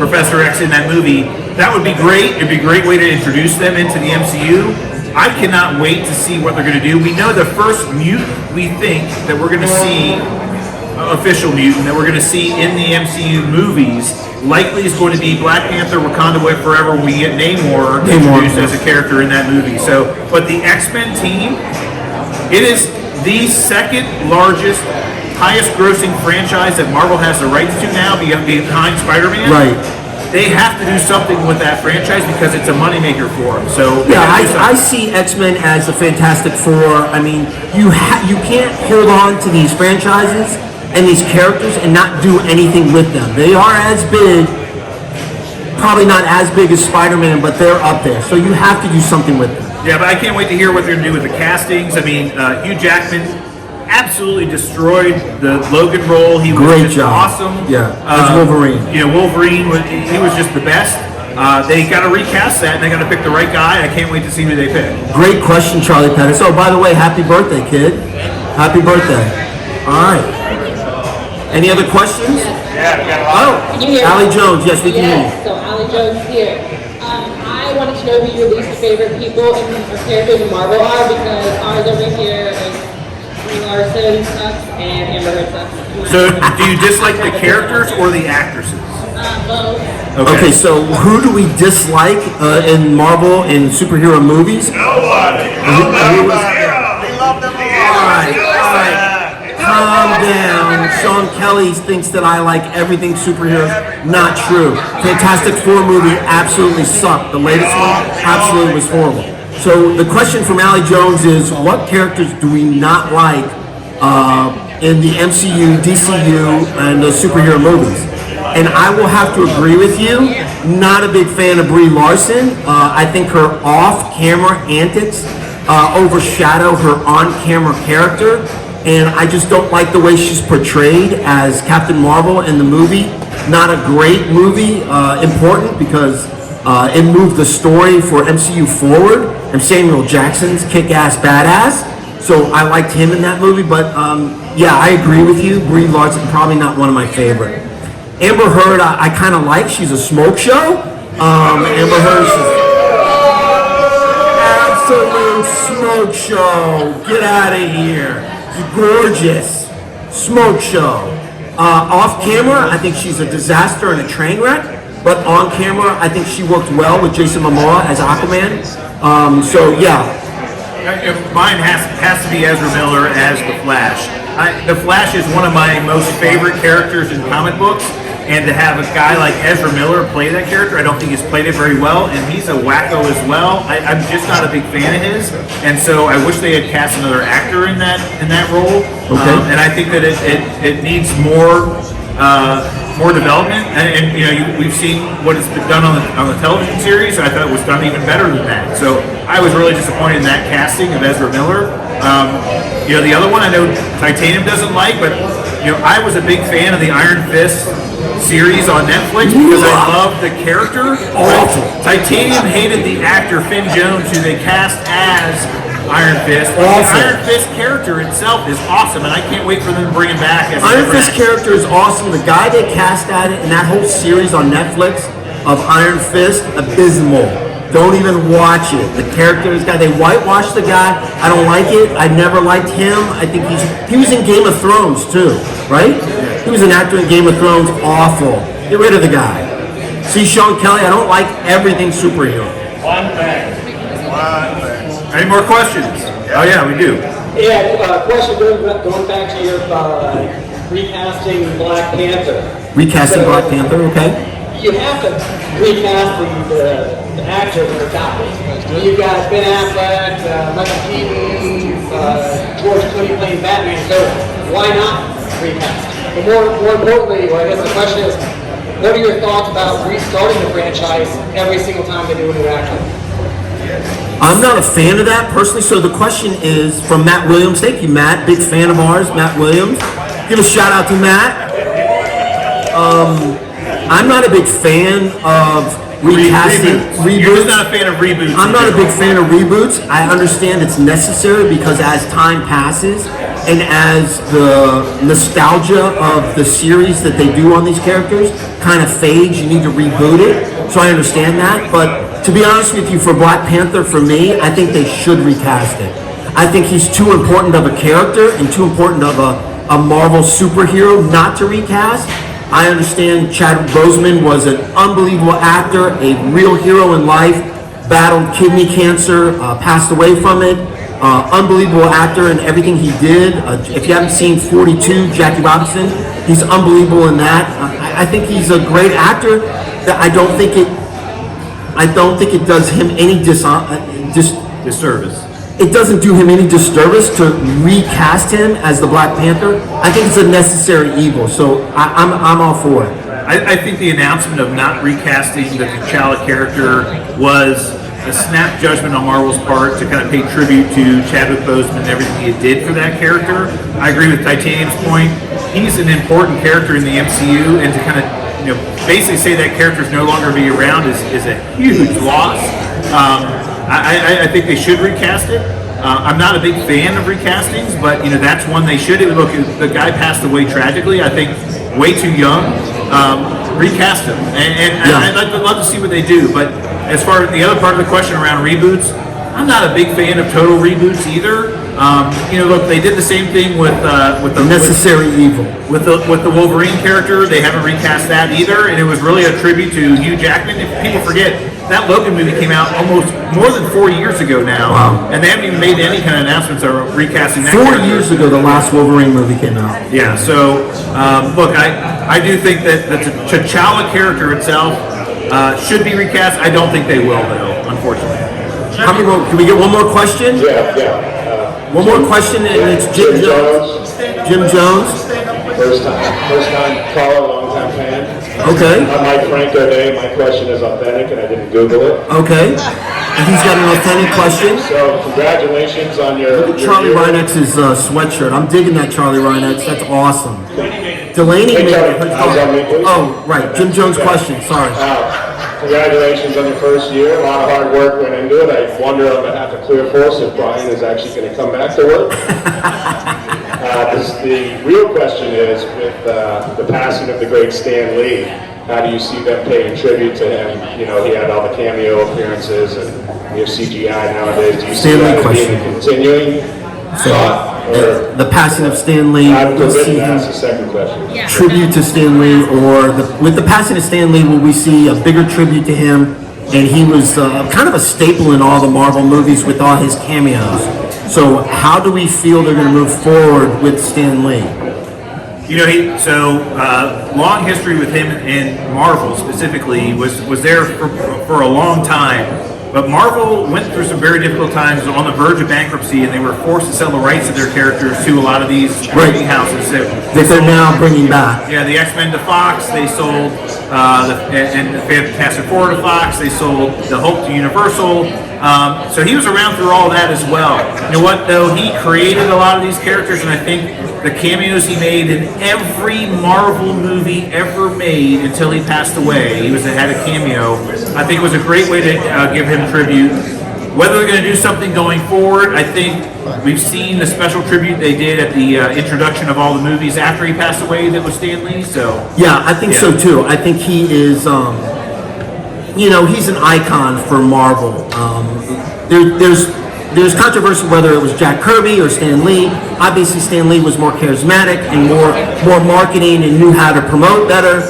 S3: Professor X in that movie. That would be great. It'd be a great way to introduce them into the MCU. I cannot wait to see what they're going to do. We know the first mutant we think that we're going to see, official mutant, that we're going to see in the MCU movies, likely is going to be Black Panther, Wakanda Forever, when we get Namor introduced as a character in that movie. So, but the X-Men team, it is the second largest, highest grossing franchise that Marvel has the rights to now, behind Spider-Man.
S2: Right.
S3: They have to do something with that franchise because it's a moneymaker for them. So
S2: yeah, I see X-Men as a Fantastic Four. I mean, you can't hold on to these franchises and these characters and not do anything with them. They are as big, probably not as big as Spider-Man, but they're up there. So you have to do something with them.
S3: Yeah, but I can't wait to hear what they're going to do with the castings. I mean, Hugh Jackman absolutely destroyed the Logan role. He was just awesome.
S2: Yeah, as Wolverine.
S3: Wolverine, he was just the best. They got to recast that, and they got to pick the right guy. I can't wait to see who they pick.
S2: Great question, Charlie Pettis. Oh, by the way, happy birthday, kid. Happy birthday. All right. Any other questions?
S4: Yeah, we got a lot.
S2: Oh,
S5: Can you hear
S2: Allie
S5: me?
S2: Jones. Yes, we can hear you.
S5: Yes, so Allie Jones here. I wanted to know who your least favorite people or characters in Marvel are, because ours over here is Brie Larson sucks and Amber Heard sucks.
S3: So, do you dislike the characters or the actresses?
S5: Both.
S2: Okay, so who do we dislike in Marvel and superhero movies?
S4: Nobody. We love them all.
S2: All right. Calm down. Sean Kelly thinks that I like everything superheroes. Not true. Fantastic Four movie absolutely sucked. The latest one absolutely was horrible. So the question from Allie Jones is, what characters do we not like in the MCU, DCU, and the superhero movies? And I will have to agree with you. Not a big fan of Brie Larson. I think her off-camera antics overshadow her on-camera character. And I just don't like the way she's portrayed as Captain Marvel in the movie. Not a great movie, important because it moved the story for MCU forward. And Samuel Jackson's kick-ass badass. So I liked him in that movie, but yeah, I agree with you. Brie Larson, probably not one of my favorite. Amber Heard, I kind of like. She's a smoke show. Amber Heard, absolute Smoke Show. Get out of here. You're gorgeous. Smoke Show. Off camera, I think she's a disaster and a train wreck. But on camera, I think she worked well with Jason Momoa as Aquaman. So yeah.
S3: Mine has to be Ezra Miller as the Flash. The Flash is one of my most favorite characters in comic books. And to have a guy like Ezra Miller play that character, I don't think he's played it very well. And he's a wacko as well. I'm just not a big fan of his. And so I wish they had cast another actor in that role.
S2: Okay.
S3: And I think that it needs more development. And we've seen what has been done on the television series. I thought it was done even better than that. So I was really disappointed in that casting of Ezra Miller. The other one I know Titanium doesn't like, but I was a big fan of the Iron Fist series on Netflix because I loved the character.
S2: Awful.
S3: Titanium hated the actor Finn Jones, who they cast as Iron Fist. The Iron Fist character itself is awesome, and I can't wait for them to bring him back. As
S2: Iron Fist character is awesome. The guy they cast at it in that whole series on Netflix of Iron Fist, abysmal. Don't even watch it. The character is guy. They whitewashed the guy. I don't like it. I never liked him. I think he was in Game of Thrones too, right? He was an actor in Game of Thrones. Awful. Get rid of the guy. See, Sean Kelly, I don't like everything superhero.
S4: One thing.
S3: Any more questions? Oh yeah, we do.
S8: Yeah, question going back to your recasting Black Panther.
S2: Recasting Black Panther, okay?
S8: You have to recast the actors that are dying. You've got Ben Affleck, Michael Keaton, George Clooney playing Batman, so why not recast? But more importantly, I guess the question is, what are your thoughts about restarting the franchise every single time they do a new actor?
S2: I'm not a fan of that personally, so the question is from Matt Williams. Thank you, Matt. Big fan of ours, Matt Williams. Give a shout out to Matt. I'm not a big fan of recasting reboots.
S3: You're just not a fan of reboots.
S2: I'm not a big fan of reboots. I understand it's necessary because as time passes and as the nostalgia of the series that they do on these characters kind of fades, you need to reboot it. So I understand that. But to be honest with you, for Black Panther, for me, I think they should recast it. I think he's too important of a character and too important of a Marvel superhero not to recast. I understand Chadwick Boseman was an unbelievable actor, a real hero in life, battled kidney cancer, passed away from it. Unbelievable actor in everything he did. If you haven't seen 42, Jackie Robinson, he's unbelievable in that. I think he's a great actor. I don't think it does him any
S3: Disservice.
S2: It doesn't do him any disservice to recast him as the Black Panther. I think it's a necessary evil, so I'm all for it.
S3: I think the announcement of not recasting the T'Challa character was a snap judgment on Marvel's part to kind of pay tribute to Chadwick Boseman and everything he did for that character. I agree with Titanium's point. He's an important character in the MCU, and to kind of basically say that character is no longer be around is a huge loss. I think they should recast it. I'm not a big fan of recastings, but that's one they should. Look, the guy passed away tragically. I think way too young. Recast him, and I'd love to see what they do. But as far as the other part of the question around reboots, I'm not a big fan of total reboots either. Look, they did the same thing with the
S2: necessary evil
S3: with the Wolverine character. They haven't recast that either, and it was really a tribute to Hugh Jackman. If people forget, that Logan movie came out almost more than 4 years ago now, and they haven't even made any kind of announcements of recasting that.
S2: 4 years ago, the last Wolverine movie came out.
S3: Yeah, so look, I do think that the T'Challa character itself should be recast. I don't think they will, though, unfortunately.
S2: How many more? Can we get one more question?
S4: Yeah.
S2: One more question, and it's Jim Jones. Jim Jones.
S4: First time caller, long time fan.
S2: Okay.
S4: I'm Mike Franco Day. My question is authentic, and I didn't Google it.
S2: Okay. And he's got an authentic question.
S4: So congratulations on your.
S2: Look at Charlie Reinex's sweatshirt. I'm digging that Charlie Reinex. That's awesome. Delaney
S4: Hey,
S2: made
S4: Charlie, how's that, Nicholas?
S2: Oh, right. Jim Jones' question. Sorry.
S4: Congratulations on your first year. A lot of hard work went into it. I wonder on behalf of Clear Force if Brian is actually going to come back to work. The real question is, with the passing of the great Stan Lee, How do you see them paying tribute to him? You know, he had all the cameo appearances and we have CGI nowadays. Do you see that as being a continuing thought? Or
S2: The passing of Stan Lee,
S4: I'm
S2: we'll see
S4: forbidden to
S2: him
S4: ask the second question.
S2: tribute to Stan Lee, or with the passing of Stan Lee, will we see a bigger tribute to him? And he was kind of a staple in all the Marvel movies with all his cameos. So how do we feel they're going to move forward with Stan Lee?
S3: You know, long history with him in Marvel specifically was there for a long time. But Marvel went through some very difficult times, on the verge of bankruptcy, and they were forced to sell the rights of their characters to a lot of these trading houses that
S2: they're now bringing back.
S3: Yeah, the X-Men to Fox, they sold, and the Fantastic Four to Fox, they sold the Hulk to Universal. So he was around through all that as well. You know what, though? He created a lot of these characters, and I think the cameos he made in every Marvel movie ever made until he passed away, he had a cameo, I think was a great way to give him tribute. Whether they're going to do something going forward, I think we've seen the special tribute they did at the introduction of all the movies after he passed away that was Stan Lee, so...
S2: Yeah, I think so too. I think he is, you know, he's an icon for Marvel. There's controversy whether it was Jack Kirby or Stan Lee. Obviously, Stan Lee was more charismatic and more marketing and knew how to promote better.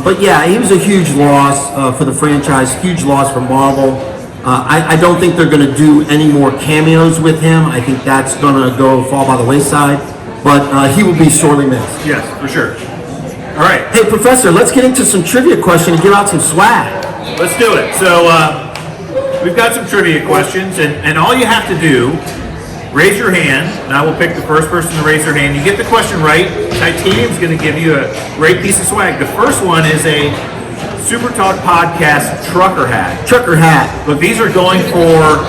S2: But yeah, he was a huge loss for the franchise, huge loss for Marvel. I don't think they're going to do any more cameos with him. I think that's going to fall by the wayside. But he will be sorely missed.
S3: Yes, for sure. All right.
S2: Hey, Professor, let's get into some trivia questions and give out some swag.
S3: Let's do it. So, we've got some trivia questions, and all you have to do, raise your hand, and I will pick the first person to raise their hand. You get the question right, Titanium's going to give you a great piece of swag. The first one is a Super Talk Podcast trucker hat.
S2: Trucker hat.
S3: Look, these are going for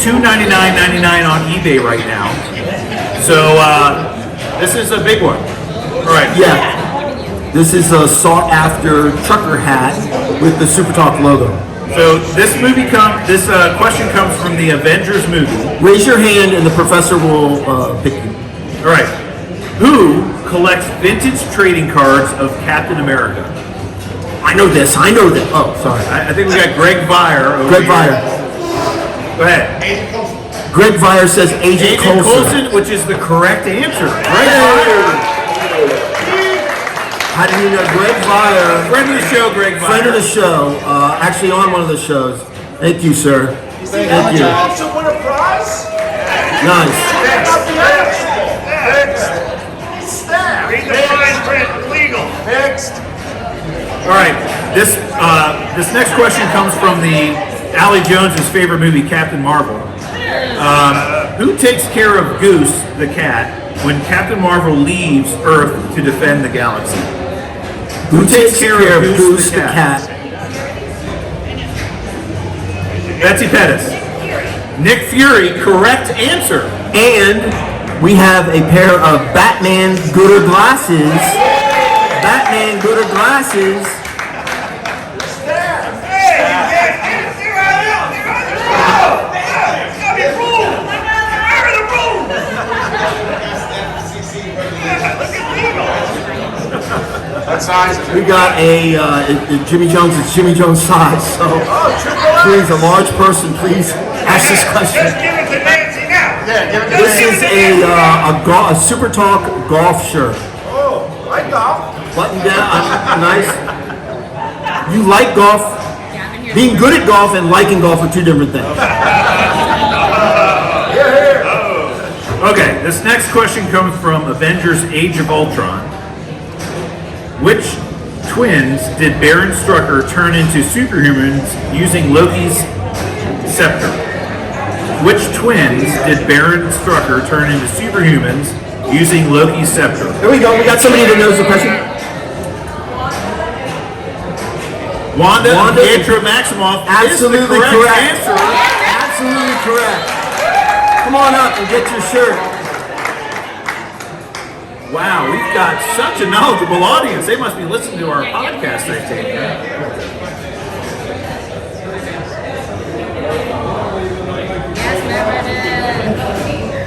S3: $299.99 on eBay right now. So, this is a big one. All right.
S2: Yeah. This is a sought-after trucker hat with the Super Talk logo.
S3: So this question comes from the Avengers movie.
S2: Raise your hand and the professor will pick you.
S3: All right. Who collects vintage trading cards of Captain America?
S2: I know this. Oh, sorry.
S3: I think we got Greg Vire over
S2: Greg
S3: here.
S2: Vire.
S3: Go ahead.
S2: Greg Vire says Agent
S3: Coulson, which is the correct answer. Greg Vire.
S2: How do you know Greg Vire?
S3: Friend of the show, Greg Vire.
S2: Friend of the show. Actually on one of the shows. Thank you, sir. Thank you.
S4: also win a prize?
S2: Nice.
S4: Read the fine print, legal. Next.
S3: All right. This next question comes from the Allie Jones's favorite movie, Captain Marvel. Who takes care of Goose, the cat, when Captain Marvel leaves Earth to defend the galaxy?
S2: Who takes care of Goose the cat?
S3: Betsy Pettis. Nick Fury, correct answer.
S2: And we have a pair of Batman Gooder glasses. Batman Gooder glasses. We got a Jimmy Jones. It's Jimmy Jones size. So please, a large person, please ask this question.
S4: Just give it to Nancy now. Yeah, give it to
S2: This is a Super Talk golf shirt.
S4: Oh, I golf.
S2: Button down, nice. You like golf? Being good at golf and liking golf are two different things.
S3: Okay, this next question comes from Avengers Age of Ultron. Which twins did Baron Strucker turn into superhumans using Loki's scepter? Which twins did Baron Strucker turn into superhumans using Loki's scepter?
S2: There we go. We got somebody that knows the question.
S3: Wanda and Pietro Maximoff.
S2: Absolutely
S3: is the correct answer.
S2: Absolutely correct. Come on up and get your shirt.
S3: Wow, we've got such a knowledgeable audience. They must be listening to our podcast, I take.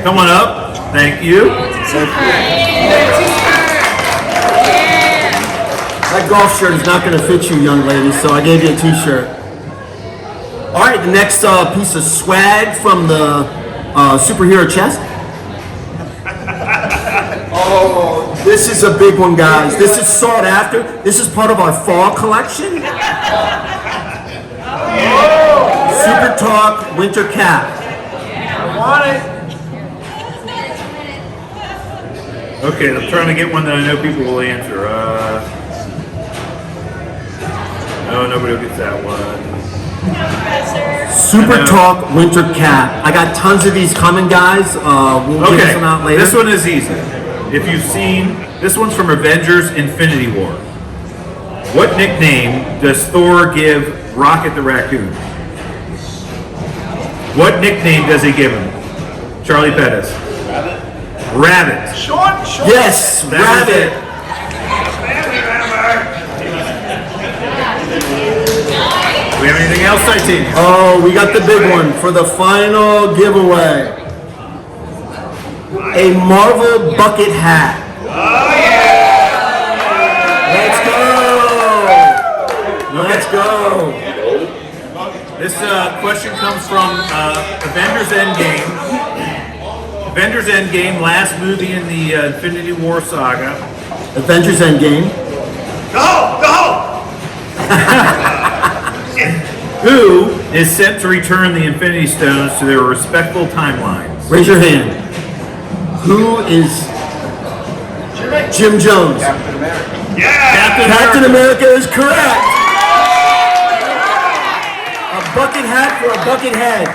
S3: Come on up. Thank you.
S2: That golf shirt is not going to fit you, young lady, so I gave you a t-shirt. All right, the next piece of swag from the superhero chest. Oh, this is a big one, guys. This is sought after. This is part of our fall collection. Super Talk winter cap.
S7: I want it.
S3: Okay, I'm trying to get one that I know people will answer. No, nobody will get that one.
S2: Super Talk winter cap. I got tons of these coming, guys. We'll get some out later.
S3: This one is easy. If you've seen, this one's from Avengers Infinity War. What nickname does Thor give Rocket the Raccoon? What nickname does he give him? Charlie Pettis. Rabbit.
S7: Short.
S2: Yes, Rabbit.
S3: Do we have anything else, Titanium?
S2: Oh, we got the big one for the final giveaway. A Marvel bucket hat.
S7: Oh yeah!
S2: Let's go.
S3: This question comes from Avengers Endgame. Avengers Endgame, last movie in the Infinity War saga.
S2: Avengers Endgame.
S7: Go!
S3: Who is set to return the Infinity Stones to their respectful timelines?
S2: Raise your hand. Who is Jim Jones? Captain America is correct. A bucket hat for a bucket head.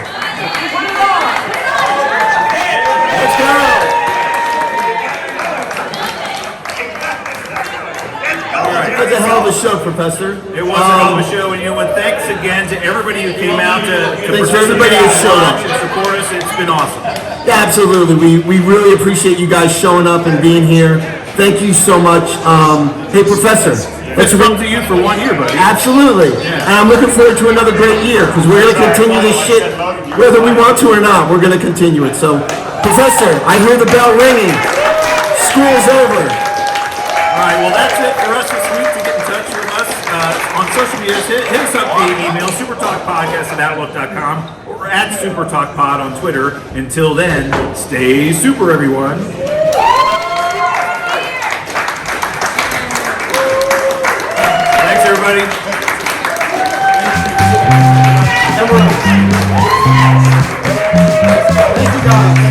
S2: Let's go. That was a hell of a show, Professor.
S3: It was a hell of a show, and you know what? Thanks again to everybody who came out to
S2: Thanks for everybody who showed up.
S3: and support us. It's been awesome.
S2: Yeah, absolutely. We really appreciate you guys showing up and being here. Thank you so much. Hey, Professor.
S3: Let's run to you for 1 year, buddy.
S2: Absolutely.
S3: Yeah.
S2: And I'm looking forward to another great year because we're going to continue this shit whether we want to or not. We're going to continue it. So, Professor, I hear the bell ringing. School's over.
S3: All right, well, that's it for us this week. To get in touch with us on social media, hit us up via email, supertalkpodcast@outlook.com, or @supertalkpod on Twitter. Until then, stay super, everyone. Thanks, everybody.
S2: Thank you, guys.